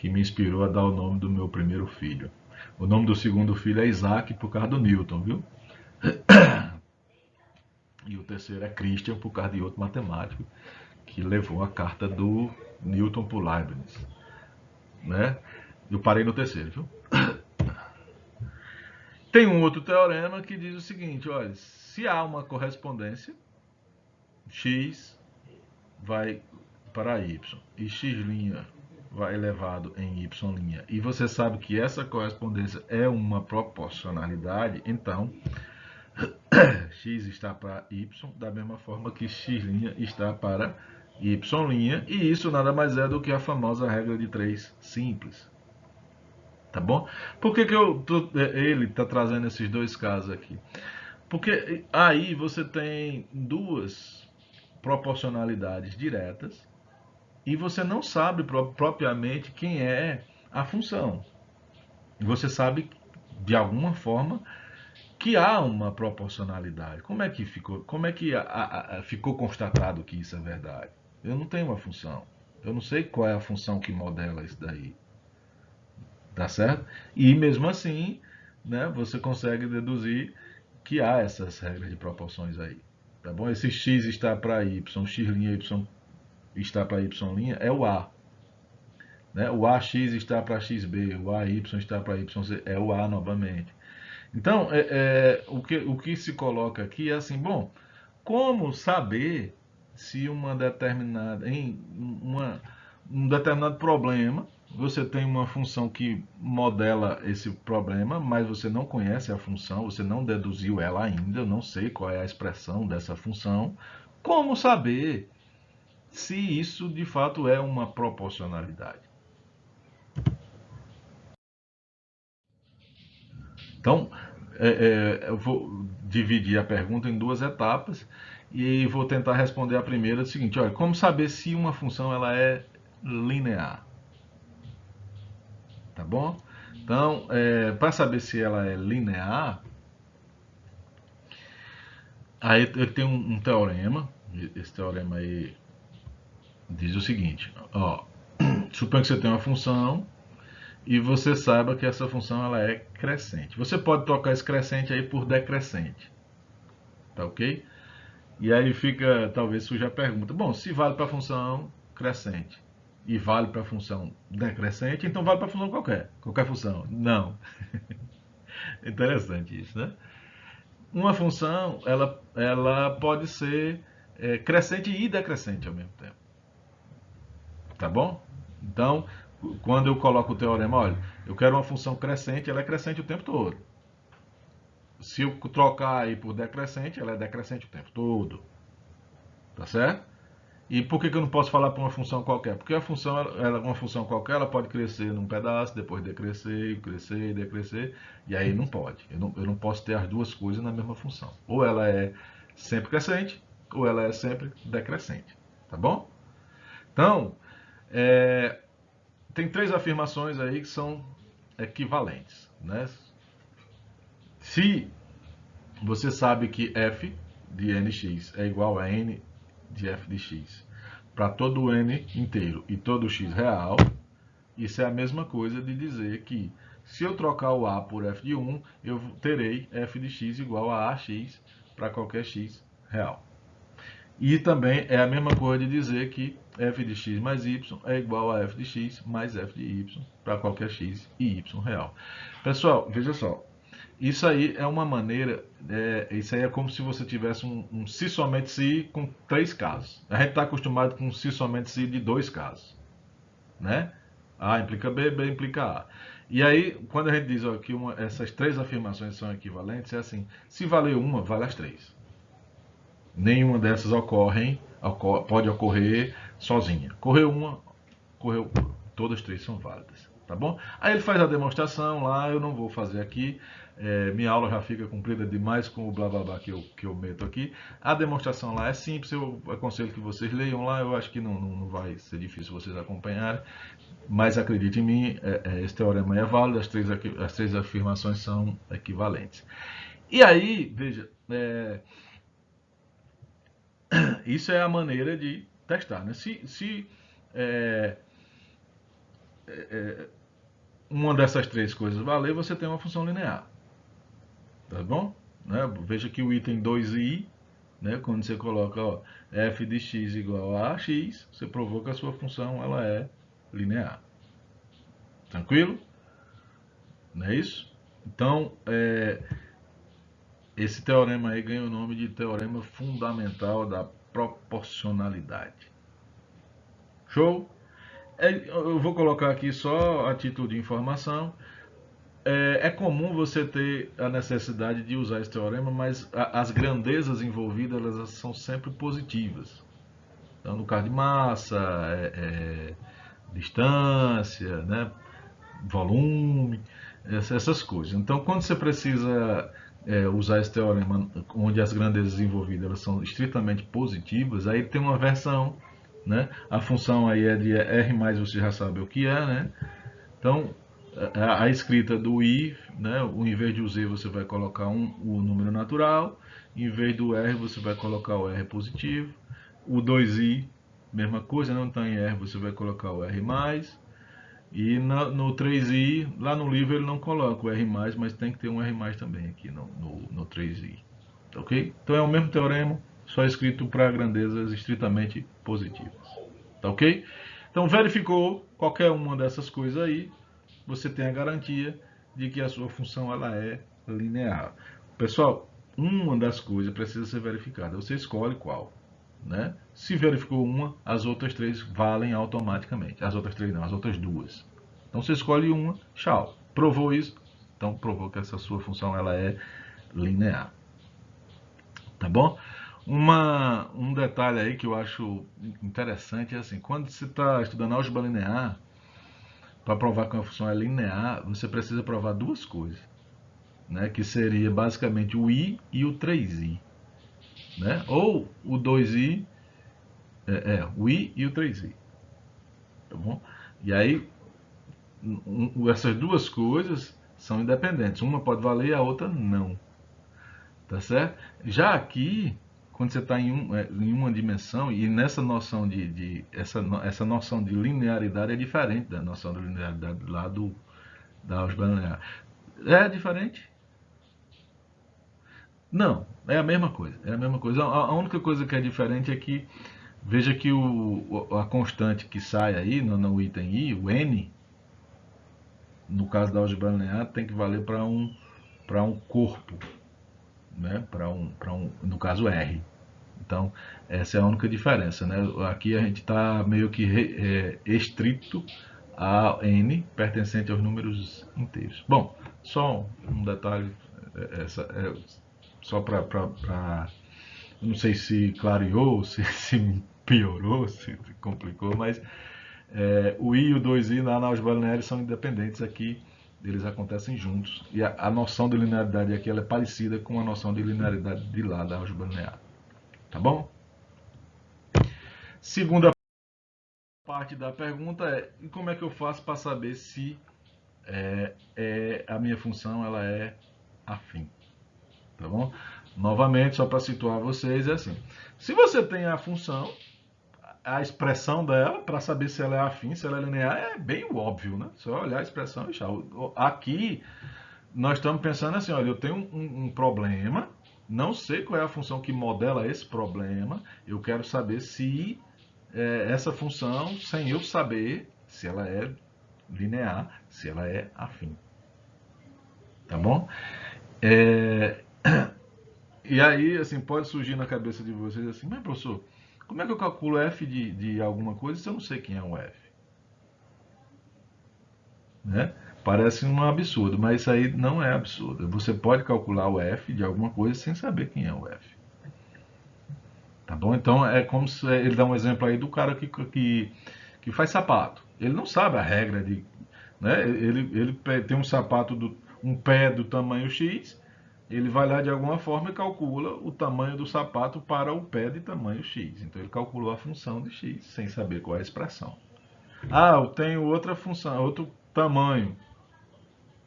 me inspirou a dar o nome do meu primeiro filho. O nome do segundo filho é Isaac por causa do Newton, viu? E o terceiro é Christian por causa de outro matemático que levou a carta do Newton para Leibniz, né? Eu parei no terceiro, viu? Tem um outro teorema que diz o seguinte, olha, se há uma correspondência, x vai para y e x' vai elevado em y', e você sabe que essa correspondência é uma proporcionalidade, então x está para y da mesma forma que x' está para y', e isso nada mais é do que a famosa regra de 3 simples. Tá bom? Por que ele está trazendo esses dois casos aqui? Porque aí você tem duas proporcionalidades diretas e você não sabe propriamente quem é a função. Você sabe, de alguma forma, que há uma proporcionalidade. Como é que ficou constatado que isso é verdade? Eu não tenho uma função. Eu não sei qual é a função que modela isso daí. Tá certo? E mesmo assim, né, você consegue deduzir que há essas regras de proporções aí. Tá bom? Esse x está para y, x' y está para y' é o a. Né? O ax está para xb, o ay está para yc, é o a novamente. Então, o que se coloca aqui é assim, bom, como saber se um determinado problema, você tem uma função que modela esse problema, mas você não conhece a função, você não deduziu ela ainda, eu não sei qual é a expressão dessa função. Como saber se isso de fato é uma proporcionalidade? Então, eu vou dividir a pergunta em duas etapas e vou tentar responder a primeira do seguinte: olha, como saber se uma função ela é linear? Tá bom? Então, para saber se ela é linear, aí ele tem um teorema. Esse teorema aí diz o seguinte: ó, suponha que você tem uma função e você saiba que essa função ela é crescente. Você pode trocar esse crescente aí por decrescente, tá ok? E aí fica, talvez surja a pergunta: bom, se vale para a função crescente e vale para a função decrescente, então vale para a função qualquer função. Não. Interessante isso, né? Uma função, ela pode ser crescente e decrescente ao mesmo tempo. Tá bom? Então, quando eu coloco o teorema, olha, eu quero uma função crescente, ela é crescente o tempo todo. Se eu trocar aí por decrescente, ela é decrescente o tempo todo. Tá certo? E por que eu não posso falar para uma função qualquer? Porque a função, uma função qualquer, ela pode crescer num pedaço, depois decrescer, crescer, decrescer, e aí não pode. Eu não posso ter as duas coisas na mesma função. Ou ela é sempre crescente, ou ela é sempre decrescente. Tá bom? Então, tem três afirmações aí que são equivalentes, né? Se você sabe que f de nx é igual a n de f de x, para todo o n inteiro e todo o x real, isso é a mesma coisa de dizer que se eu trocar o a por f de 1, eu terei f de x igual a ax para qualquer x real. E também é a mesma coisa de dizer que f de x mais y é igual a f de x mais f de y para qualquer x e y real. Pessoal, veja só. Isso aí é uma maneira, isso aí é como se você tivesse um se somente se com 3 casos. A gente está acostumado com um se somente se de 2 casos, né? A implica B, B implica A. E aí, quando a gente diz ó, que essas 3 afirmações são equivalentes, é assim, se valer uma, vale as 3. Nenhuma dessas pode ocorrer sozinha. Correu uma, correu todas 3 são válidas, tá bom? Aí ele faz a demonstração lá, eu não vou fazer aqui, minha aula já fica comprida demais com o blá blá blá que eu meto aqui. A demonstração lá é simples, eu aconselho que vocês leiam lá, eu acho que não vai ser difícil vocês acompanharem, mas acredite em mim, esse teorema é válido, as três afirmações são equivalentes. E aí, veja, isso é a maneira de testar, né? Se uma dessas 3 coisas valer, você tem uma função linear. Tá bom? Né? Veja que o item 2i, né? Quando você coloca ó, f de x igual a x, você provou que a sua função ela é linear. Tranquilo? Não é isso? Então, esse teorema aí ganha o nome de teorema fundamental da proporcionalidade. Show? Eu vou colocar aqui só a título de informação. É comum você ter a necessidade de usar esse teorema, mas as grandezas envolvidas elas são sempre positivas. Então, no caso de massa, distância, né, volume, essas coisas. Então, quando você precisa usar esse teorema onde as grandezas envolvidas elas são estritamente positivas, aí tem uma versão, né? A função aí é de R+, você já sabe o que é, né? Então, a escrita do i, né? Em vez de o z você vai colocar o número natural, em vez do r você vai colocar o r positivo, o 2i, mesma coisa, não está em r, você vai colocar o r+, e no 3i, lá no livro ele não coloca o r+, mas tem que ter um r+ também aqui no 3i, ok? Então é o mesmo teorema, só escrito para grandezas estritamente positivas, tá ok? Então verificou qualquer uma dessas coisas aí, você tem a garantia de que a sua função ela é linear. Pessoal, uma das coisas precisa ser verificada, você escolhe qual. Né? Se verificou uma, as outras 3 valem automaticamente. As outras 3 não, as outras 2. Então você escolhe uma, tchau. Provou isso? Então provou que essa sua função ela é linear. Tá bom? Um detalhe aí que eu acho interessante é assim, quando você está estudando álgebra linear, para provar que uma função é linear, você precisa provar 2 coisas, né? Que seria basicamente o i e o 3i. Né? Ou o 2i, o i e o 3i. Tá bom? E aí, essas 2 coisas são independentes. Uma pode valer e a outra não. Tá certo? Já aqui, quando você está em uma dimensão, e nessa noção essa noção de linearidade é diferente da noção de linearidade lá da álgebra linear. É diferente? Não, é a mesma coisa. É a mesma coisa. A única coisa que é diferente é que veja que a constante que sai aí no item i, o n, no caso da álgebra linear, tem que valer para um corpo, né? No caso R. Então, essa é a única diferença. Né? Aqui a gente está meio que estrito a n pertencente aos números inteiros. Bom, só um detalhe, só para não sei se clareou, se piorou, se complicou, mas o i e o 2i lá na álgebra linear são independentes aqui, eles acontecem juntos. E a noção de linearidade aqui ela é parecida com a noção de linearidade de lá da álgebra linear. Tá bom? Segunda parte da pergunta e como é que eu faço para saber se a minha função ela é afim? Tá bom? Novamente, só para situar vocês, é assim. Se você tem a função, a expressão dela para saber se ela é afim, se ela é linear, é bem óbvio, né? Só olhar a expressão e já. Aqui nós estamos pensando assim, olha, eu tenho um problema, não sei qual é a função que modela esse problema, eu quero saber se essa função, sem eu saber se ela é linear, se ela é afim. Tá bom? É, e aí, assim, pode surgir na cabeça de vocês assim, mas professor, como é que eu calculo f de alguma coisa se eu não sei quem é o f? Né? Parece um absurdo, mas isso aí não é absurdo. Você pode calcular o f de alguma coisa sem saber quem é o f. Tá bom? Então é como se ele dá um exemplo aí do cara que faz sapato. Ele não sabe a regra de. Né? Ele tem um sapato, um pé do tamanho X, ele vai lá de alguma forma e calcula o tamanho do sapato para o pé de tamanho X. Então ele calculou a função de X sem saber qual é a expressão. Ah, eu tenho outra função, outro tamanho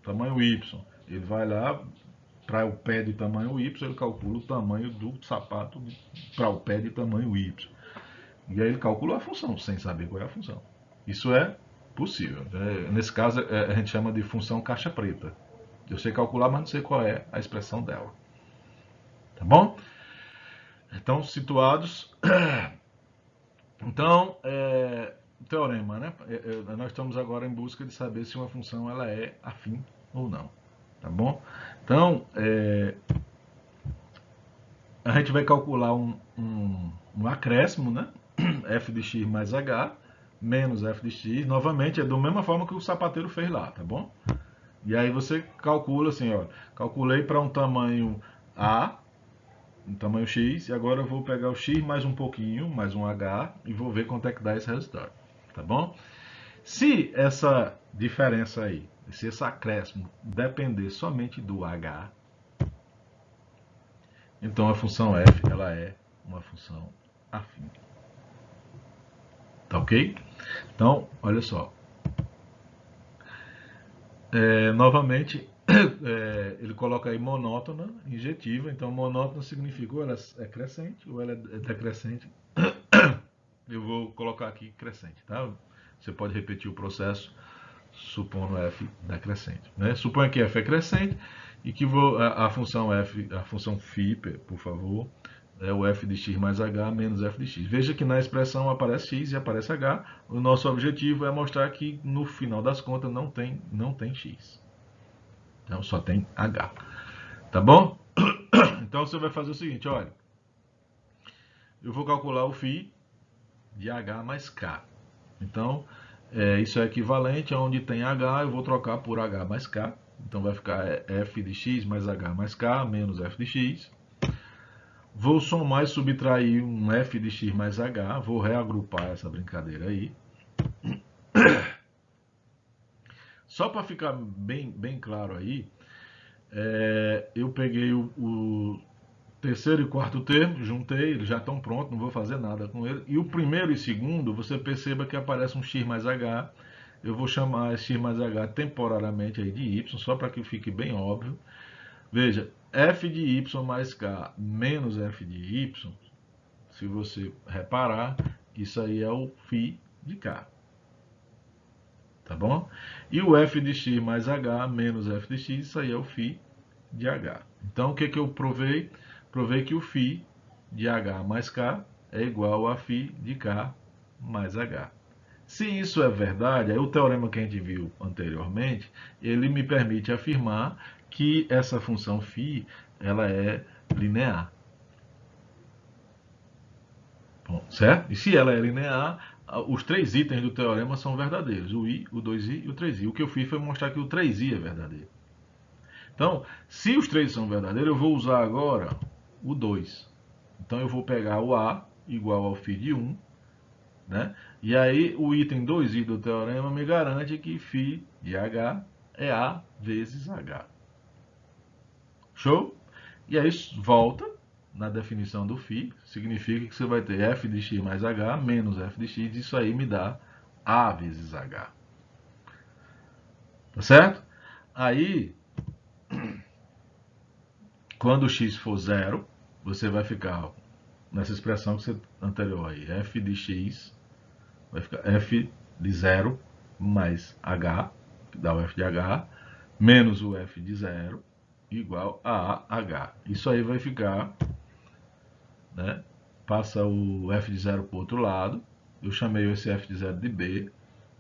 Y. Ele vai lá para o pé de tamanho Y, ele calcula o tamanho do sapato para o pé de tamanho Y. E aí ele calcula a função, sem saber qual é a função. Isso é possível. Nesse caso, a gente chama de função caixa preta. Eu sei calcular, mas não sei qual é a expressão dela. Tá bom? Então, situados. Então, teorema, né? Nós estamos agora em busca de saber se uma função ela é afim ou não. Tá bom? Então, a gente vai calcular um acréscimo, né? f de x mais h, menos f de x. Novamente, é da mesma forma que o sapateiro fez lá, tá bom? E aí você calcula assim, ó. Calculei para um tamanho A, um tamanho X, e agora eu vou pegar o X mais um pouquinho, mais um H, e vou ver quanto é que dá esse resultado. Tá bom? Se essa diferença aí, se esse acréscimo depender somente do H, então a função f ela é uma função afim. Tá ok? Então, olha só. Novamente, ele coloca aí monótona, injetiva. Então, monótona significa ou ela é crescente ou ela é decrescente. Eu vou colocar aqui crescente, tá? Você pode repetir o processo supondo f decrescente. Né? Suponha que f é crescente e que a função f, a função φ, por favor, é o f de x mais h menos f de x. Veja que na expressão aparece x e aparece h. O nosso objetivo é mostrar que no final das contas não tem x. Então só tem h. Tá bom? Então você vai fazer o seguinte, olha. Eu vou calcular o φ de h mais k. Então, isso é equivalente a onde tem h, eu vou trocar por h mais k. Então vai ficar f de x mais h mais k menos f de x. Vou somar e subtrair um f de x mais h. Vou reagrupar essa brincadeira aí. Só para ficar bem claro aí, eu peguei o terceiro e quarto termo, juntei, eles já estão prontos, não vou fazer nada com eles. E o primeiro e segundo, você perceba que aparece um x mais h. Eu vou chamar esse x mais h temporariamente aí de y, só para que fique bem óbvio. Veja, f de y mais k menos f de y, se você reparar, isso aí é o φ de k. Tá bom? E o f de x mais h menos f de x, isso aí é o φ de h. Então, o que eu provei? Provei que o φ de h mais k é igual a φ de k mais h. Se isso é verdade, aí o teorema que a gente viu anteriormente, ele me permite afirmar que essa função φ ela é linear. Bom, certo? E se ela é linear, os três itens do teorema são verdadeiros. O i, o 2i e o 3i. O que eu fiz foi mostrar que o 3i é verdadeiro. Então, se os três são verdadeiros, eu vou usar agora o 2. Então, eu vou pegar o A igual ao φ de 1. Né? E aí, o item 2i do teorema me garante que φ de h é A vezes h. Show? E aí, volta na definição do φ. Significa que você vai ter f de x mais h menos f de x. Isso aí me dá A vezes h. Tá certo? Aí, quando x for zero, você vai ficar nessa expressão que você anterior aí. F de x vai ficar f de 0 mais h, que dá o f de h, menos o f de 0 igual a h. Isso aí vai ficar, né? Passa o f de 0 para o outro lado. Eu chamei esse f de 0 de b.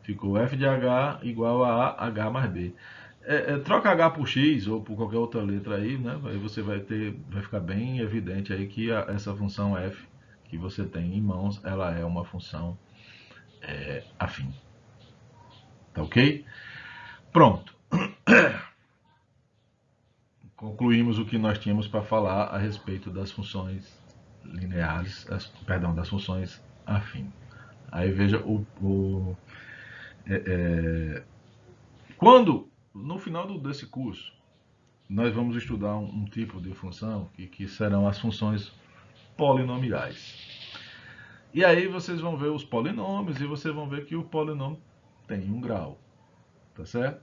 Ficou f de h igual a h mais b. Troca h por x ou por qualquer outra letra aí, né? Aí você vai ficar bem evidente aí que essa função f que você tem em mãos, ela é uma função afim. Tá ok? Pronto. Concluímos o que nós tínhamos para falar a respeito das funções lineares, das funções afim. Aí veja quando no final desse curso nós vamos estudar um tipo de função que serão as funções polinomiais. E aí vocês vão ver os polinômios e vocês vão ver que o polinômio tem um grau, tá certo?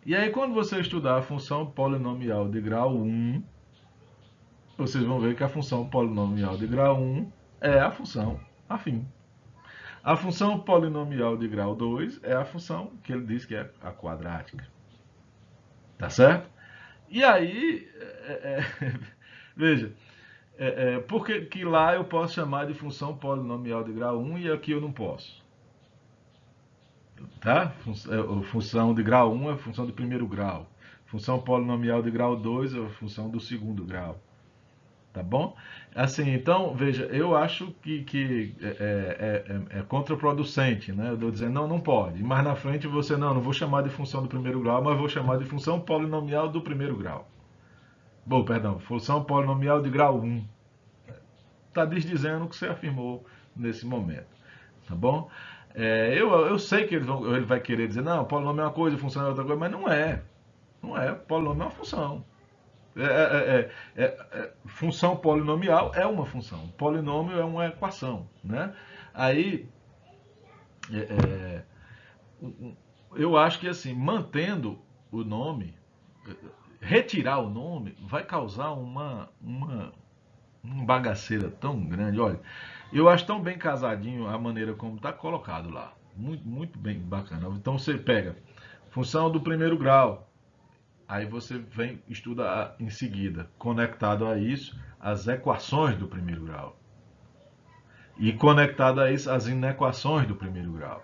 E aí quando você estudar a função polinomial de grau 1, vocês vão ver que a função polinomial de grau 1 é a função afim. A função polinomial de grau 2 é a função que ele diz que é a quadrática. Tá certo? E aí, veja, por que lá eu posso chamar de função polinomial de grau 1 e aqui eu não posso? Tá? Função de grau 1 é a função de primeiro grau. Função polinomial de grau 2 é a função do segundo grau. Tá bom? Assim, então, veja, eu acho que é contraproducente, né? Eu estou dizendo, não pode. Mas na frente você, não vou chamar de função do primeiro grau, mas vou chamar de função polinomial do primeiro grau. Bom, perdão, função polinomial de grau 1. Está desdizendo o que você afirmou nesse momento. Tá bom? Eu sei que ele vai querer dizer, não, polinomial é uma coisa, função é outra coisa, mas não é. Não é. Polinomial é uma função. Função polinomial é uma função. Polinômio é uma equação, né? Aí, eu acho que assim, mantendo o nome, retirar o nome, vai causar uma bagaceira tão grande. Olha, eu acho tão bem casadinho a maneira como está colocado lá. Muito, muito bem bacana. Então você pega função do primeiro grau. Aí você vem estuda em seguida, conectado a isso, as equações do primeiro grau. E conectado a isso, as inequações do primeiro grau.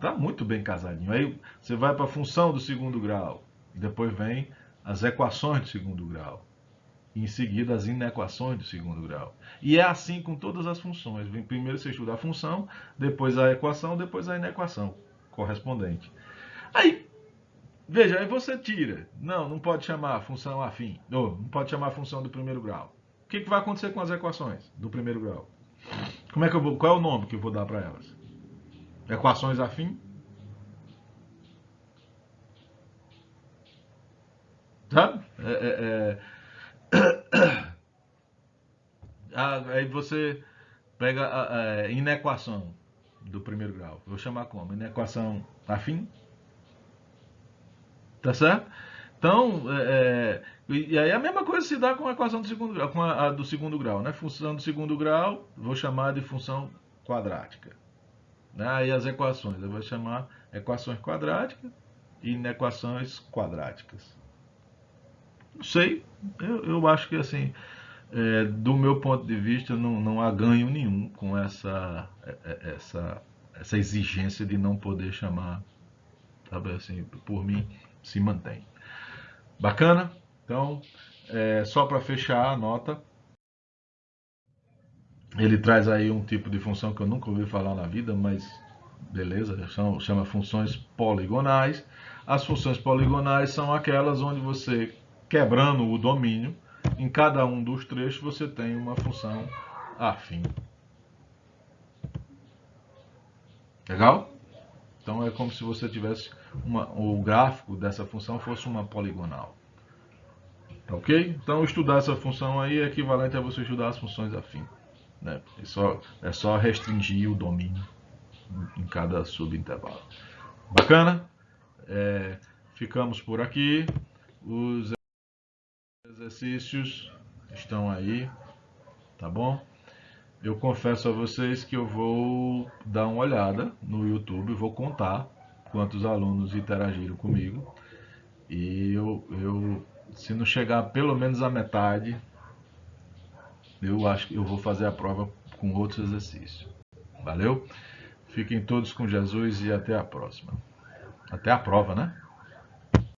Tá muito bem casadinho. Aí você vai para a função do segundo grau. E depois vem as equações do segundo grau. E em seguida as inequações do segundo grau. E é assim com todas as funções. Primeiro você estuda a função, depois a equação, depois a inequação correspondente. Aí veja, aí você tira. Não pode chamar função afim. Não pode chamar função do primeiro grau. O que vai acontecer com as equações do primeiro grau? Qual é o nome que eu vou dar para elas? Equações afim? Sabe? Aí você pega a inequação do primeiro grau. Vou chamar como? Inequação afim? Tá certo? Então, e aí a mesma coisa se dá com a equação do segundo grau, com a do segundo grau, né? Função do segundo grau, vou chamar de função quadrática. Né? Aí as equações, eu vou chamar equações quadráticas e inequações quadráticas. Não sei, eu acho que assim, do meu ponto de vista, não há ganho nenhum com essa exigência de não poder chamar, sabe assim, por mim, se mantém. Bacana? Então, só para fechar a nota, ele traz aí um tipo de função que eu nunca ouvi falar na vida, mas beleza, chama funções poligonais. As funções poligonais são aquelas onde você, quebrando o domínio, em cada um dos trechos você tem uma função afim. Legal? Então é como se você tivesse o gráfico dessa função fosse uma poligonal. Tá ok? Então estudar essa função aí é equivalente a você estudar as funções afim. Né? É só restringir o domínio em cada subintervalo. Bacana? Ficamos por aqui. Os exercícios estão aí, tá bom? eu confesso a vocês que eu vou dar uma olhada no YouTube, vou contar quantos alunos interagiram comigo. E se não chegar pelo menos a metade, eu acho que eu vou fazer a prova com outros exercícios. Valeu? Fiquem todos com Jesus e até a próxima. Até a prova, né?